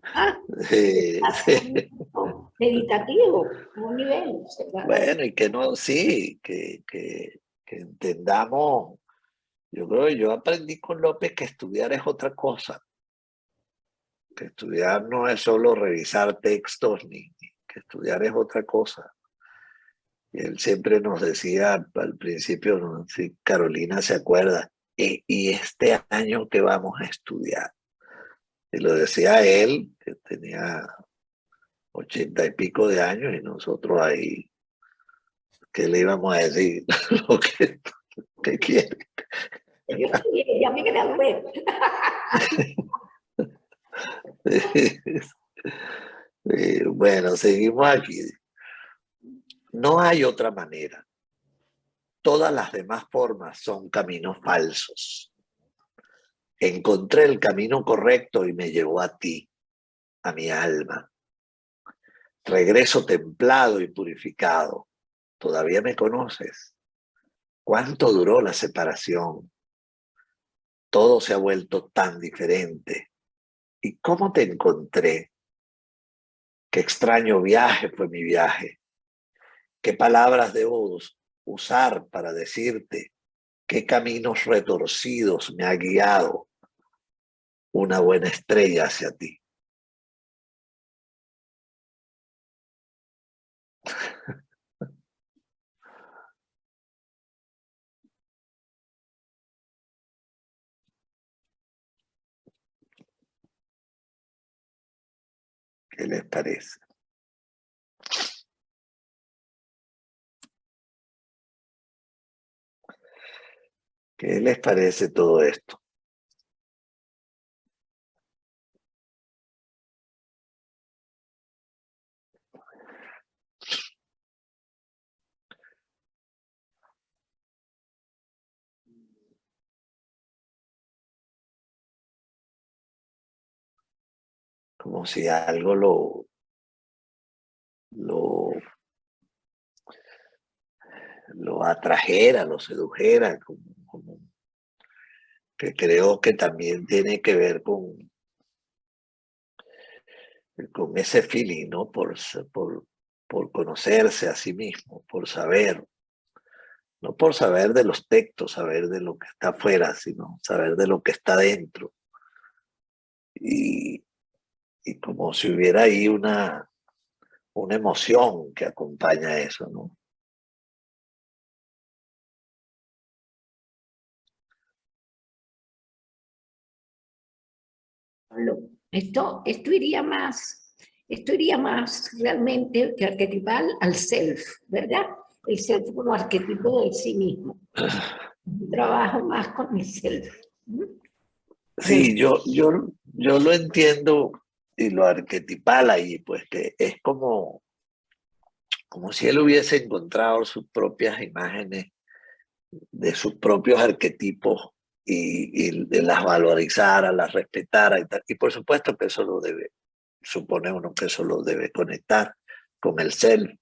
Sí, sí. Meditativo, a un nivel. Bueno, y que no, sí, que entendamos. Yo creo que yo aprendí con López que estudiar es otra cosa. Que estudiar no es solo revisar textos, ni que estudiar es otra cosa. Y él siempre nos decía al principio, no sé si Carolina se acuerda, y este año que vamos a estudiar. Y lo decía él, que tenía 80 y pico de años, y nosotros ahí, ¿qué le íbamos a decir? Lo que quiere. Yo estudié, ya me gradué. Bueno, seguimos aquí. No hay otra manera. Todas las demás formas son caminos falsos. Encontré el camino correcto y me llevó a ti, a mi alma. Regreso templado y purificado. ¿Todavía me conoces? ¿Cuánto duró la separación? Todo se ha vuelto tan diferente. ¿Y cómo te encontré? Qué extraño viaje fue mi viaje. ¿Qué palabras debo usar para decirte? ¿Qué caminos retorcidos me ha guiado una buena estrella hacia ti? ¿Qué les parece? ¿Qué les parece todo esto? Como si algo lo atrajera, lo sedujera, como que creo que también tiene que ver con ese feeling, ¿no? Por conocerse a sí mismo, por saber, no por saber de los textos, saber de lo que está afuera, sino saber de lo que está dentro. Y como si hubiera ahí una emoción que acompaña eso, ¿no? Esto iría más realmente que arquetipal al self, ¿verdad? El self como arquetipo de sí mismo. Trabajo más con el self. Sí, yo lo entiendo y lo arquetipal ahí, pues que es como si él hubiese encontrado sus propias imágenes de sus propios arquetipos y las valorizara, las respetara y tal. Y por supuesto que eso lo debe, supone uno que eso lo debe conectar con el self,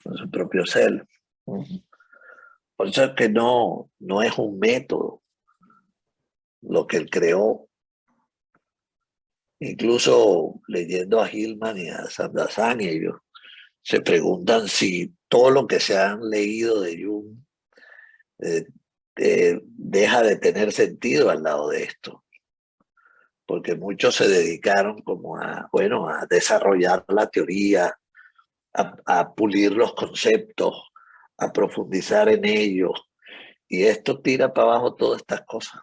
con su propio self. Por eso es que no es un método lo que él creó, Incluso leyendo a Hillman y a Sandasan, ellos se preguntan si todo lo que se han leído de Jung deja de tener sentido al lado de esto. Porque muchos se dedicaron como a, bueno, a desarrollar la teoría, a pulir los conceptos, a profundizar en ellos. Y esto tira para abajo todas estas cosas.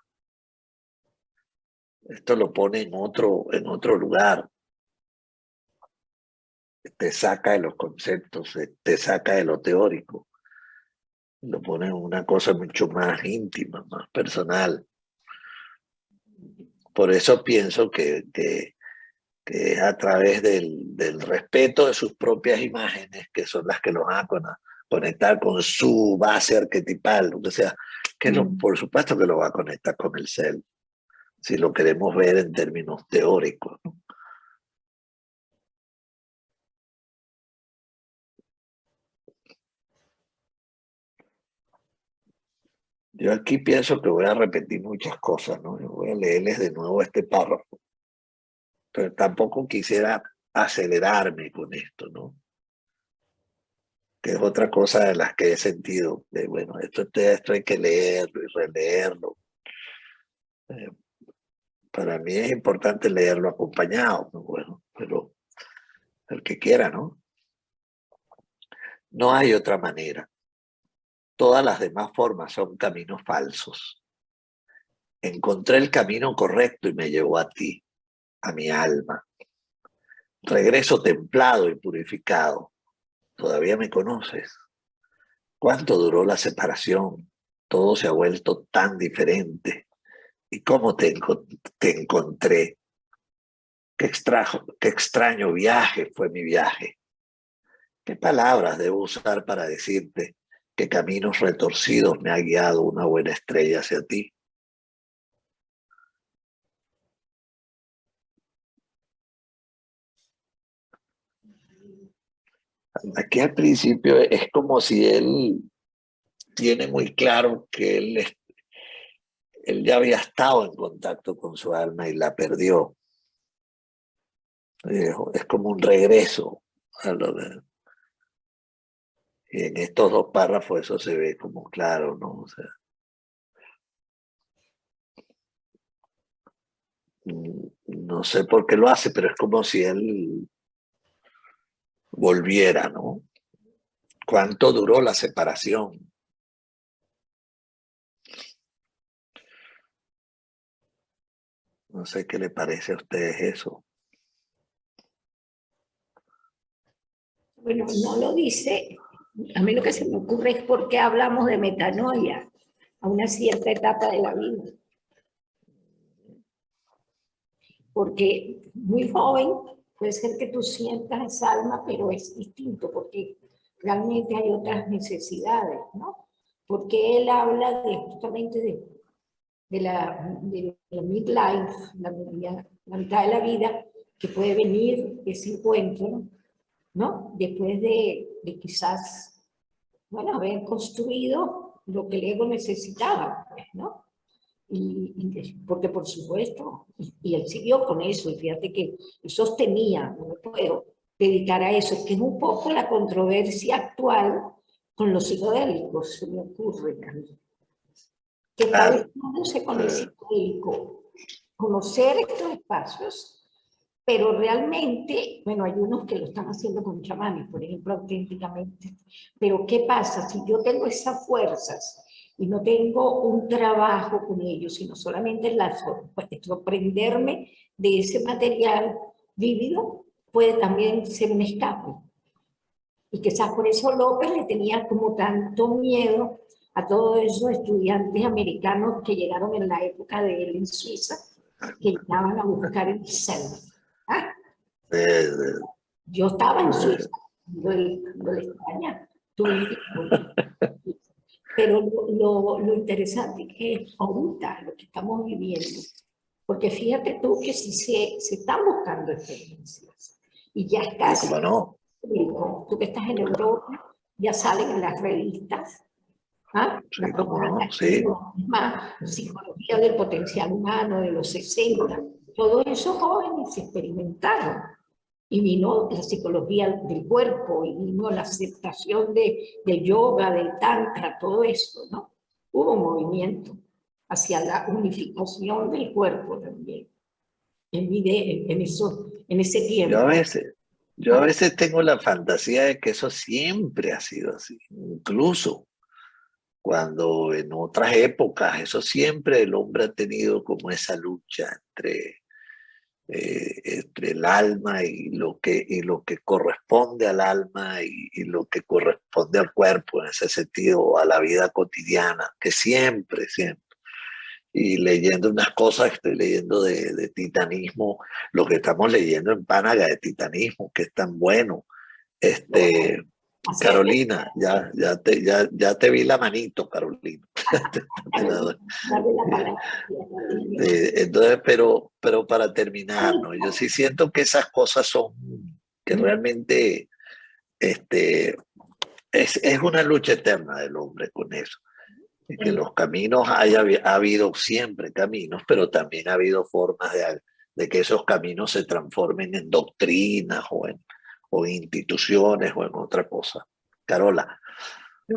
Esto lo pone en otro lugar. Te saca de los conceptos, te saca de lo teórico. Lo pone en una cosa mucho más íntima, más personal. Por eso pienso que es a través del respeto de sus propias imágenes, que son las que los van a conectar con su base arquetipal, o sea, que por supuesto que lo va a conectar con el self, si lo queremos ver en términos teóricos, ¿no? Yo aquí pienso que voy a repetir muchas cosas, ¿no? Yo voy a leerles de nuevo este párrafo, pero tampoco quisiera acelerarme con esto, ¿no? Que es otra cosa de las que he sentido, de bueno, esto hay que leerlo y releerlo. Para mí es importante leerlo acompañado, ¿no? Bueno, pero el que quiera, ¿no? No hay otra manera. Todas las demás formas son caminos falsos. Encontré el camino correcto y me llevó a ti, a mi alma. Regreso templado y purificado. ¿Todavía me conoces? ¿Cuánto duró la separación? Todo se ha vuelto tan diferente. ¿Y cómo te encontré? Qué extraño viaje fue mi viaje. ¿Qué palabras debo usar para decirte qué caminos retorcidos me ha guiado una buena estrella hacia ti? Aquí al principio es como si él tiene muy claro que él ya había estado en contacto con su alma y la perdió. Es como un regreso a lo de... Y en estos dos párrafos eso se ve como claro, ¿no? O sea, no sé por qué lo hace, pero es como si él volviera, ¿no? ¿Cuánto duró la separación? No sé qué le parece a ustedes eso. Bueno, no lo dice. A mí lo que se me ocurre es por qué hablamos de metanoia a una cierta etapa de la vida. Porque muy joven puede ser que tú sientas esa alma, pero es distinto porque realmente hay otras necesidades, ¿no? Porque él habla justamente de la midlife, la mitad de la vida, que puede venir ese encuentro, ¿no? Después de quizás, bueno, haber construido lo que el ego necesitaba, ¿no? Porque por supuesto, y él siguió con eso, y fíjate que él sostenía, no me puedo dedicar a eso, que es un poco la controversia actual con los psicodélicos, se me ocurre a mí. Que está buscándose con el psicodélico, conocer estos espacios, pero realmente, bueno, hay unos que lo están haciendo con chamanes, por ejemplo, auténticamente. Pero ¿qué pasa? Si yo tengo esas fuerzas y no tengo un trabajo con ellos, sino solamente sorprenderme de ese material vívido, puede también ser un escape. Y quizás por eso López le tenía como tanto miedo a todos esos estudiantes americanos que llegaron en la época de él en Suiza, que llegaban a buscar el self. ¿Ah? Yo estaba en Suiza, lo de España, pero lo interesante es ahorita lo que estamos viviendo, porque fíjate tú que si se están buscando experiencias y ya estás, ¿cómo no? Tú que estás en Europa, ya salen en las revistas, ¿ah? Sí, cómo no, sí. Más psicología del potencial humano de los 60, Todos esos jóvenes experimentaron. Y vino la psicología del cuerpo, y vino la aceptación del yoga, del tantra, todo eso, ¿no? Hubo un movimiento hacia la unificación del cuerpo también, en ese tiempo. Yo a veces tengo la fantasía de que eso siempre ha sido así, incluso cuando en otras épocas, eso siempre el hombre ha tenido como esa lucha entre el alma y lo que corresponde al alma y lo que corresponde al cuerpo, en ese sentido, a la vida cotidiana, que siempre. Y leyendo unas cosas, estoy leyendo de titanismo, lo que estamos leyendo en Pánaga de titanismo, que es tan bueno. Carolina, ya te vi la manito, Carolina. Entonces, pero para terminar, ¿no? Yo sí siento que esas cosas son, que realmente es una lucha eterna del hombre con eso. Y que los caminos ha habido siempre caminos, pero también ha habido formas de que esos caminos se transformen en doctrinas o en instituciones o en otra cosa. Carola.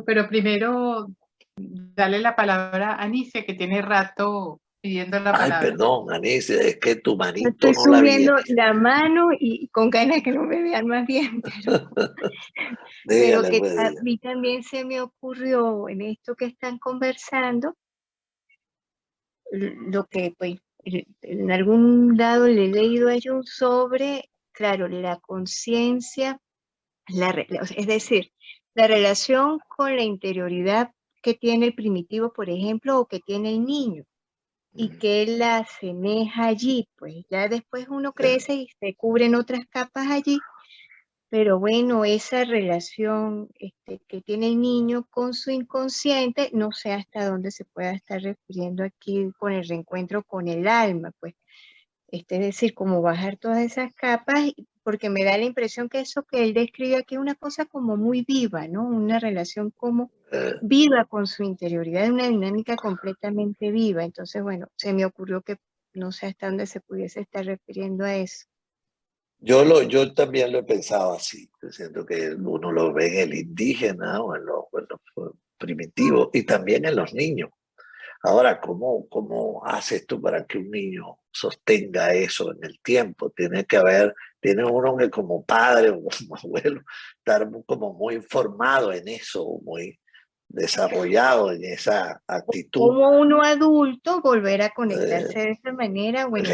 Pero primero, dale la palabra a Anicia, que tiene rato pidiendo la palabra. Ay, perdón, Anicia, es que tu manito estoy no la vi. subiendo la mano y con ganas que no me vean más bien, pero que a mí también se me ocurrió en esto que están conversando, lo que pues en algún lado le he leído a Jung sobre, claro, la conciencia, es decir, la relación con la interioridad que tiene el primitivo, por ejemplo, o que tiene el niño, y que él la asemeja allí, pues ya después uno crece y se cubren otras capas allí, pero bueno, esa relación que tiene el niño con su inconsciente, no sé hasta dónde se pueda estar refiriendo aquí con el reencuentro con el alma, pues. Es decir, como bajar todas esas capas, porque me da la impresión que eso que él describe aquí es una cosa como muy viva, ¿no? Una relación como viva con su interioridad, una dinámica completamente viva. Entonces, bueno, se me ocurrió que no sé hasta dónde se pudiese estar refiriendo a eso. Yo también lo he pensado así. Siento que uno lo ve en el indígena o en los primitivos y también en los niños. Ahora, ¿cómo haces tú para que un niño sostenga eso en el tiempo? Tiene uno que como padre o como abuelo estar como muy informado en eso, muy desarrollado en esa actitud. Como uno adulto volver a conectarse de esa manera, bueno,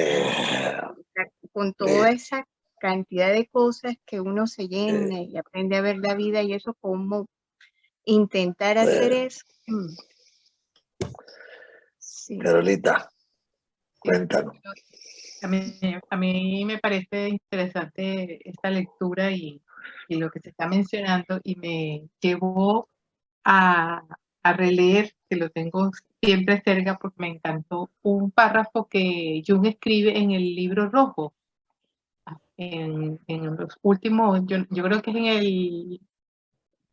con toda esa cantidad de cosas que uno se llena y aprende a ver la vida y eso, cómo intentar hacer eso. Sí. Carolita, cuéntanos. A mí me parece interesante esta lectura y lo que se está mencionando, y me llevó a releer, que lo tengo siempre cerca porque me encantó, un párrafo que Jung escribe en el libro rojo. En los últimos, yo creo que es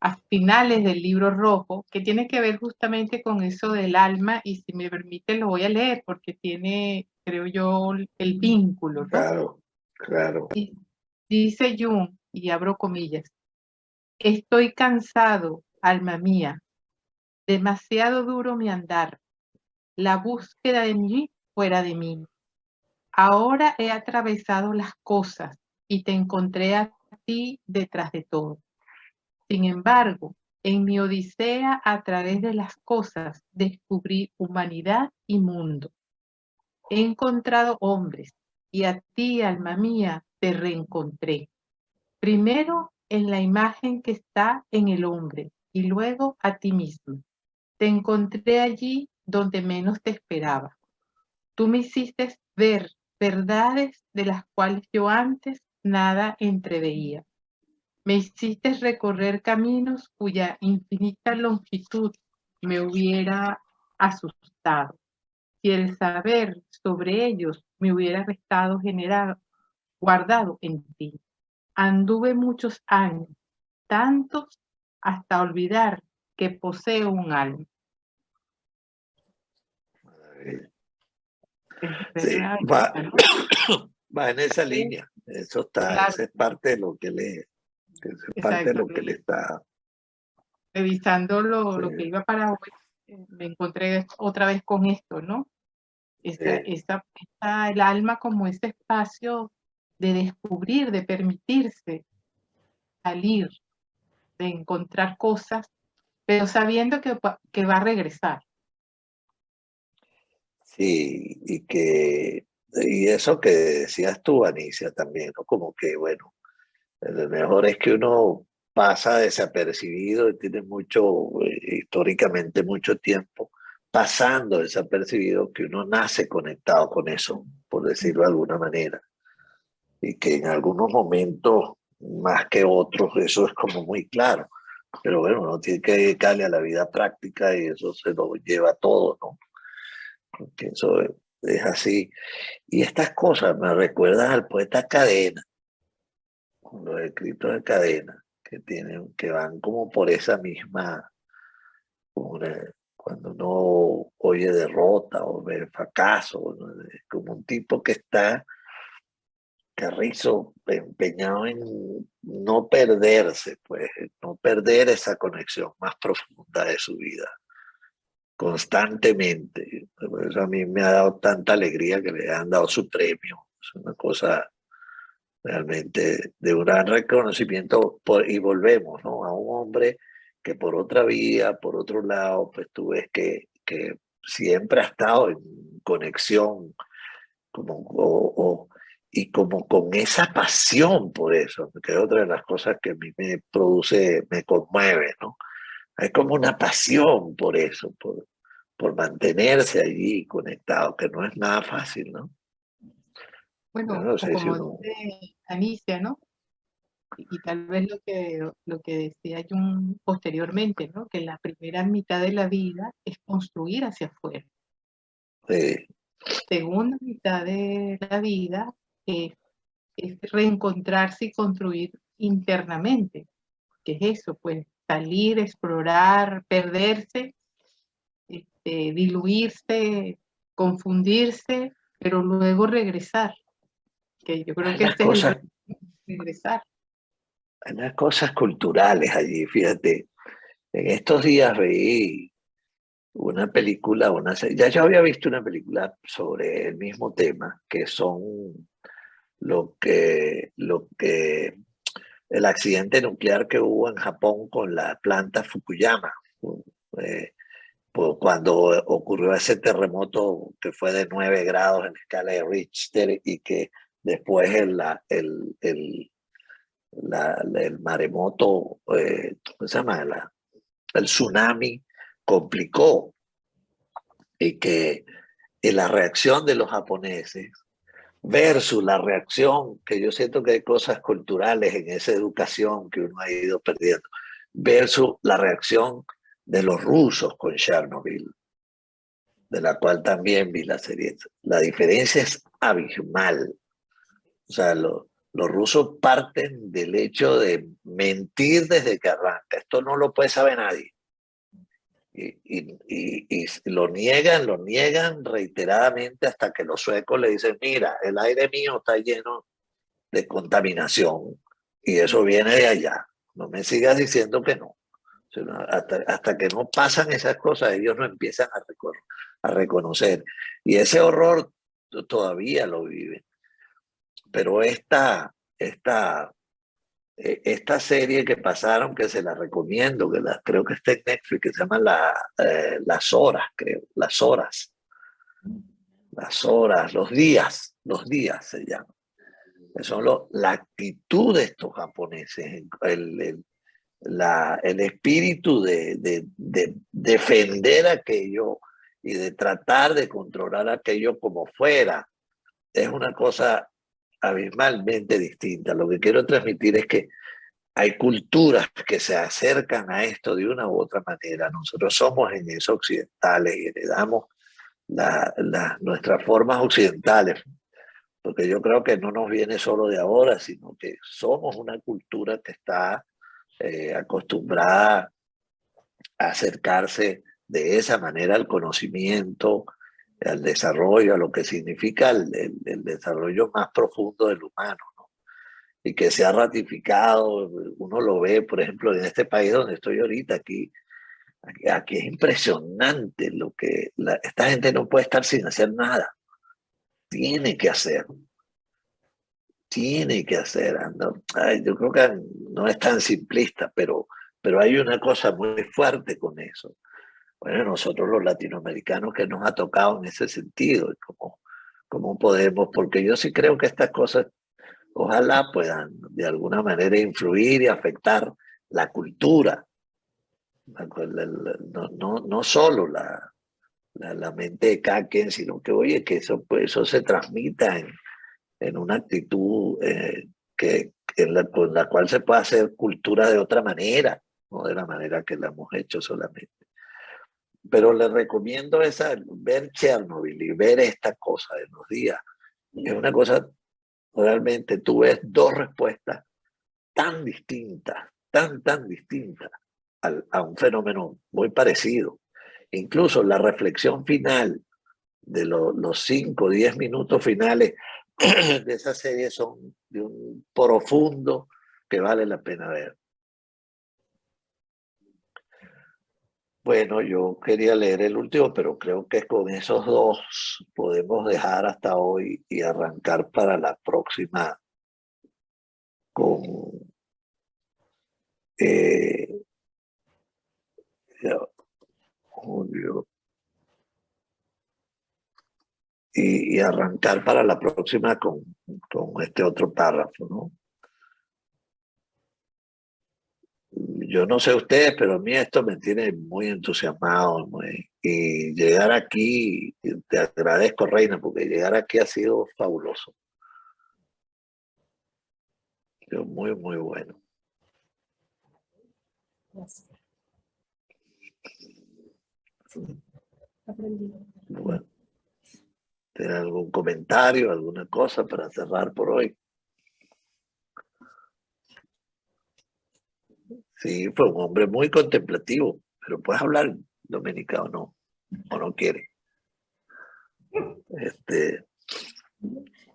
a finales del libro rojo, que tiene que ver justamente con eso del alma, y si me permite lo voy a leer porque tiene, creo yo, el vínculo, ¿no? Claro. Y dice Jung, y abro comillas: estoy cansado, alma mía, demasiado duro mi andar, la búsqueda de mí fuera de mí. Ahora he atravesado las cosas y te encontré a ti detrás de todo. Sin embargo, en mi odisea a través de las cosas descubrí humanidad y mundo. He encontrado hombres y a ti, alma mía, te reencontré. Primero en la imagen que está en el hombre y luego a ti mismo. Te encontré allí donde menos te esperaba. Tú me hiciste ver verdades de las cuales yo antes nada entreveía. Me hiciste recorrer caminos cuya infinita longitud me hubiera asustado. Si el saber sobre ellos me hubiera estado guardado en ti. Anduve muchos años, tantos hasta olvidar que poseo un alma. Es Sí, una va, belleza, ¿no? va en esa Sí, línea. Eso está, claro, esa es parte de lo que eso es parte de exacto. lo que le está. Revisando lo que Sí, iba para hoy, me encontré otra vez con esto, ¿no? sí. El alma como ese espacio de descubrir, de permitirse salir, de encontrar cosas, pero sabiendo que va a regresar. Sí, y eso que decías tú, Anicia, también, ¿no? Como que, bueno, lo mejor es que uno pasa desapercibido y tiene mucho, históricamente mucho tiempo pasando desapercibido, que uno nace conectado con eso, por decirlo de alguna manera, y que en algunos momentos, más que otros, eso es como muy claro. Pero bueno, uno tiene que dedicarle a la vida práctica y eso se lo lleva todo, ¿no? Porque eso es así. Y estas cosas me recuerdan al poeta Cadena, los escritos de Cadena, que tienen, que van como por esa misma, cuando uno oye derrota o ve fracaso, ¿no? Es como un tipo que está Carrizo empeñado en no perderse, pues, no perder esa conexión más profunda de su vida, constantemente. Por eso a mí me ha dado tanta alegría que le han dado su premio. Es una cosa realmente de un gran reconocimiento y volvemos, ¿no? A un hombre que por otra vía, por otro lado, pues tú ves que siempre ha estado en conexión como, y como con esa pasión por eso, que es otra de las cosas que a mí me produce, me conmueve, ¿no? Hay como una pasión por eso, por mantenerse allí conectado, que no es nada fácil, ¿no? Yo Bueno, no o sé si como uno... dice Anicia, ¿no? Y tal vez lo que decía Jung posteriormente, ¿no? Que la primera mitad de la vida es construir hacia afuera. eh, Segunda mitad de la vida es reencontrarse y construir internamente. ¿Qué es eso? Pues salir, explorar, perderse, diluirse, confundirse, pero luego regresar. Que yo creo hay que unas este es el cosas, reto, regresar. hay unas cosas culturales allí, fíjate. En estos días veí una película, ya yo había visto una película sobre el mismo tema, que son lo que el accidente nuclear que hubo en Japón con la planta Fukuyama, eh, cuando ocurrió ese terremoto que fue de 9 grados en la escala de Richter y que después el maremoto, ¿cómo se llama? El tsunami complicó y que la reacción de los japoneses versus la reacción, que yo siento que hay cosas culturales en esa educación que uno ha ido perdiendo, versus la reacción de los rusos con Chernobyl, de la cual también vi la serie. La diferencia es abismal. O sea, los rusos parten del hecho de mentir desde que arranca. Esto no lo puede saber nadie. Y lo niegan reiteradamente hasta que los suecos le dicen, mira, el aire mío está lleno de contaminación y eso viene de allá. No me sigas diciendo que no. Hasta que no pasan esas cosas, ellos no empiezan a reconocer. Y ese horror todavía lo viven. Pero esta serie que pasaron, que se la recomiendo, creo que está en Netflix, que se llama Las Horas, creo, Las Horas, los días se llama. Que son la actitud de estos japoneses, el espíritu de defender aquello y de tratar de controlar aquello como fuera. Es una cosa abismalmente distinta. Lo que quiero transmitir es que hay culturas que se acercan a esto de una u otra manera. Nosotros somos en eso occidentales y heredamos nuestras formas occidentales, porque yo creo que no nos viene solo de ahora, sino que somos una cultura que está acostumbrada a acercarse de esa manera al conocimiento al desarrollo, a lo que significa el desarrollo más profundo del humano, ¿no? Y que se ha ratificado, uno lo ve, por ejemplo, en este país donde estoy ahorita, aquí es impresionante lo que esta gente no puede estar sin hacer nada, tiene que hacer. Tiene que hacer. ¿No? Ay, yo creo que no es tan simplista, pero hay una cosa muy fuerte con eso. Bueno, nosotros los latinoamericanos que nos ha tocado en ese sentido, cómo podemos, porque yo sí creo que estas cosas ojalá puedan de alguna manera influir y afectar la cultura, no solo la mente de cada quien, sino que, oye, que eso se transmita en una actitud con la cual se puede hacer cultura de otra manera, no de la manera que la hemos hecho solamente. Pero les recomiendo ver Chernobyl y ver esta cosa de los días. Es una cosa, realmente tú ves dos respuestas tan distintas, tan distintas a un fenómeno muy parecido. Incluso la reflexión final de los 5 o 10 minutos finales de esa serie son de un profundo que vale la pena ver. Bueno, yo quería leer el último, pero creo que con esos dos podemos dejar hasta hoy y arrancar para la próxima con Julio. Y arrancar para la próxima con este otro párrafo, ¿no? Yo no sé ustedes, pero a mí esto me tiene muy entusiasmado. Y llegar aquí, te agradezco, Reina, porque llegar aquí ha sido fabuloso. Muy, muy bueno. Gracias. Bueno, ¿tienen algún comentario, alguna cosa para cerrar por hoy? Sí, fue un hombre muy contemplativo, pero puedes hablar dominica o no quiere.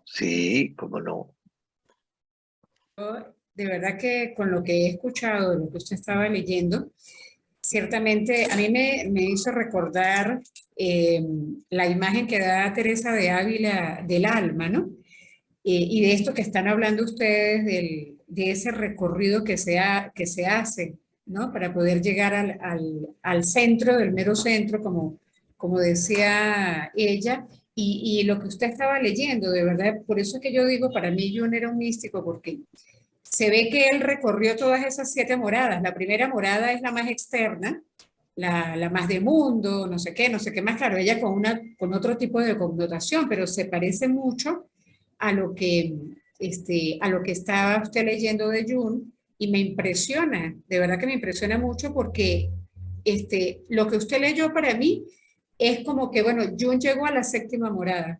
Sí, cómo no. De verdad que con lo que he escuchado, lo que usted estaba leyendo, ciertamente a mí me hizo recordar la imagen que da Teresa de Ávila del alma, ¿no? Y de esto que están hablando ustedes, de ese recorrido que se hace, ¿no? Para poder llegar al centro, del mero centro, como decía ella, y lo que usted estaba leyendo, de verdad, por eso es que yo digo, para mí Jung era un místico, porque se ve que él recorrió todas esas 7 moradas. La primera morada es la más externa, la más de mundo, no sé qué más. Claro, ella con otro tipo de connotación, pero se parece mucho a lo que, a lo que estaba usted leyendo de Jung, y me impresiona, de verdad que me impresiona mucho, porque lo que usted leyó para mí es como que, bueno, Jung llegó a la 7ª morada,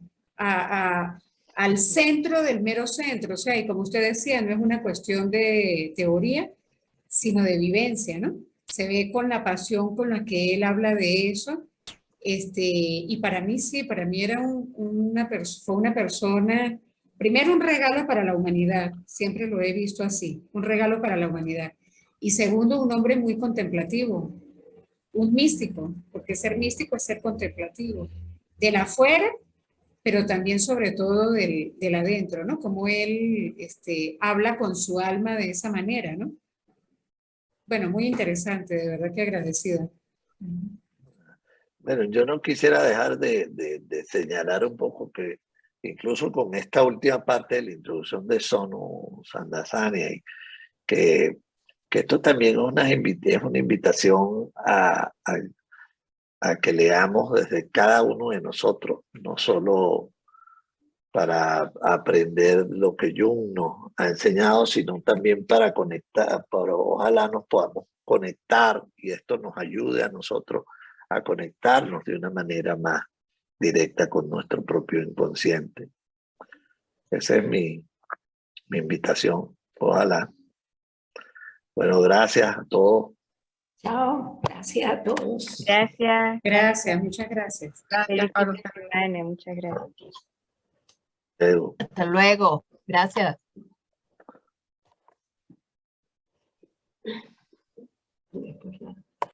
al centro del mero centro, o sea, y como usted decía, no es una cuestión de teoría, sino de vivencia, ¿no? Se ve con la pasión con la que él habla de eso, y para mí sí, para mí era fue una persona, primero un regalo para la humanidad, siempre lo he visto así, un regalo para la humanidad, y segundo, un hombre muy contemplativo, un místico, porque ser místico es ser contemplativo, del afuera, pero también sobre todo del adentro, ¿no? Como él habla con su alma de esa manera, ¿no? Bueno, muy interesante, de verdad que agradecida. Bueno, yo no quisiera dejar de señalar un poco que incluso con esta última parte de la introducción de Sonu Sandasania, que esto también es una invitación a que leamos desde cada uno de nosotros, no solo para aprender lo que Jung nos ha enseñado, sino también para conectar, ojalá nos podamos conectar y esto nos ayude a nosotros a conectarnos de una manera más directa con nuestro propio inconsciente. Esa es mi invitación, ojalá. Bueno, gracias a todos. Chao. Gracias a todos. Gracias. Gracias, muchas gracias. Feliz para fin de usted. semana, muchas gracias. Luego. Hasta luego. Gracias.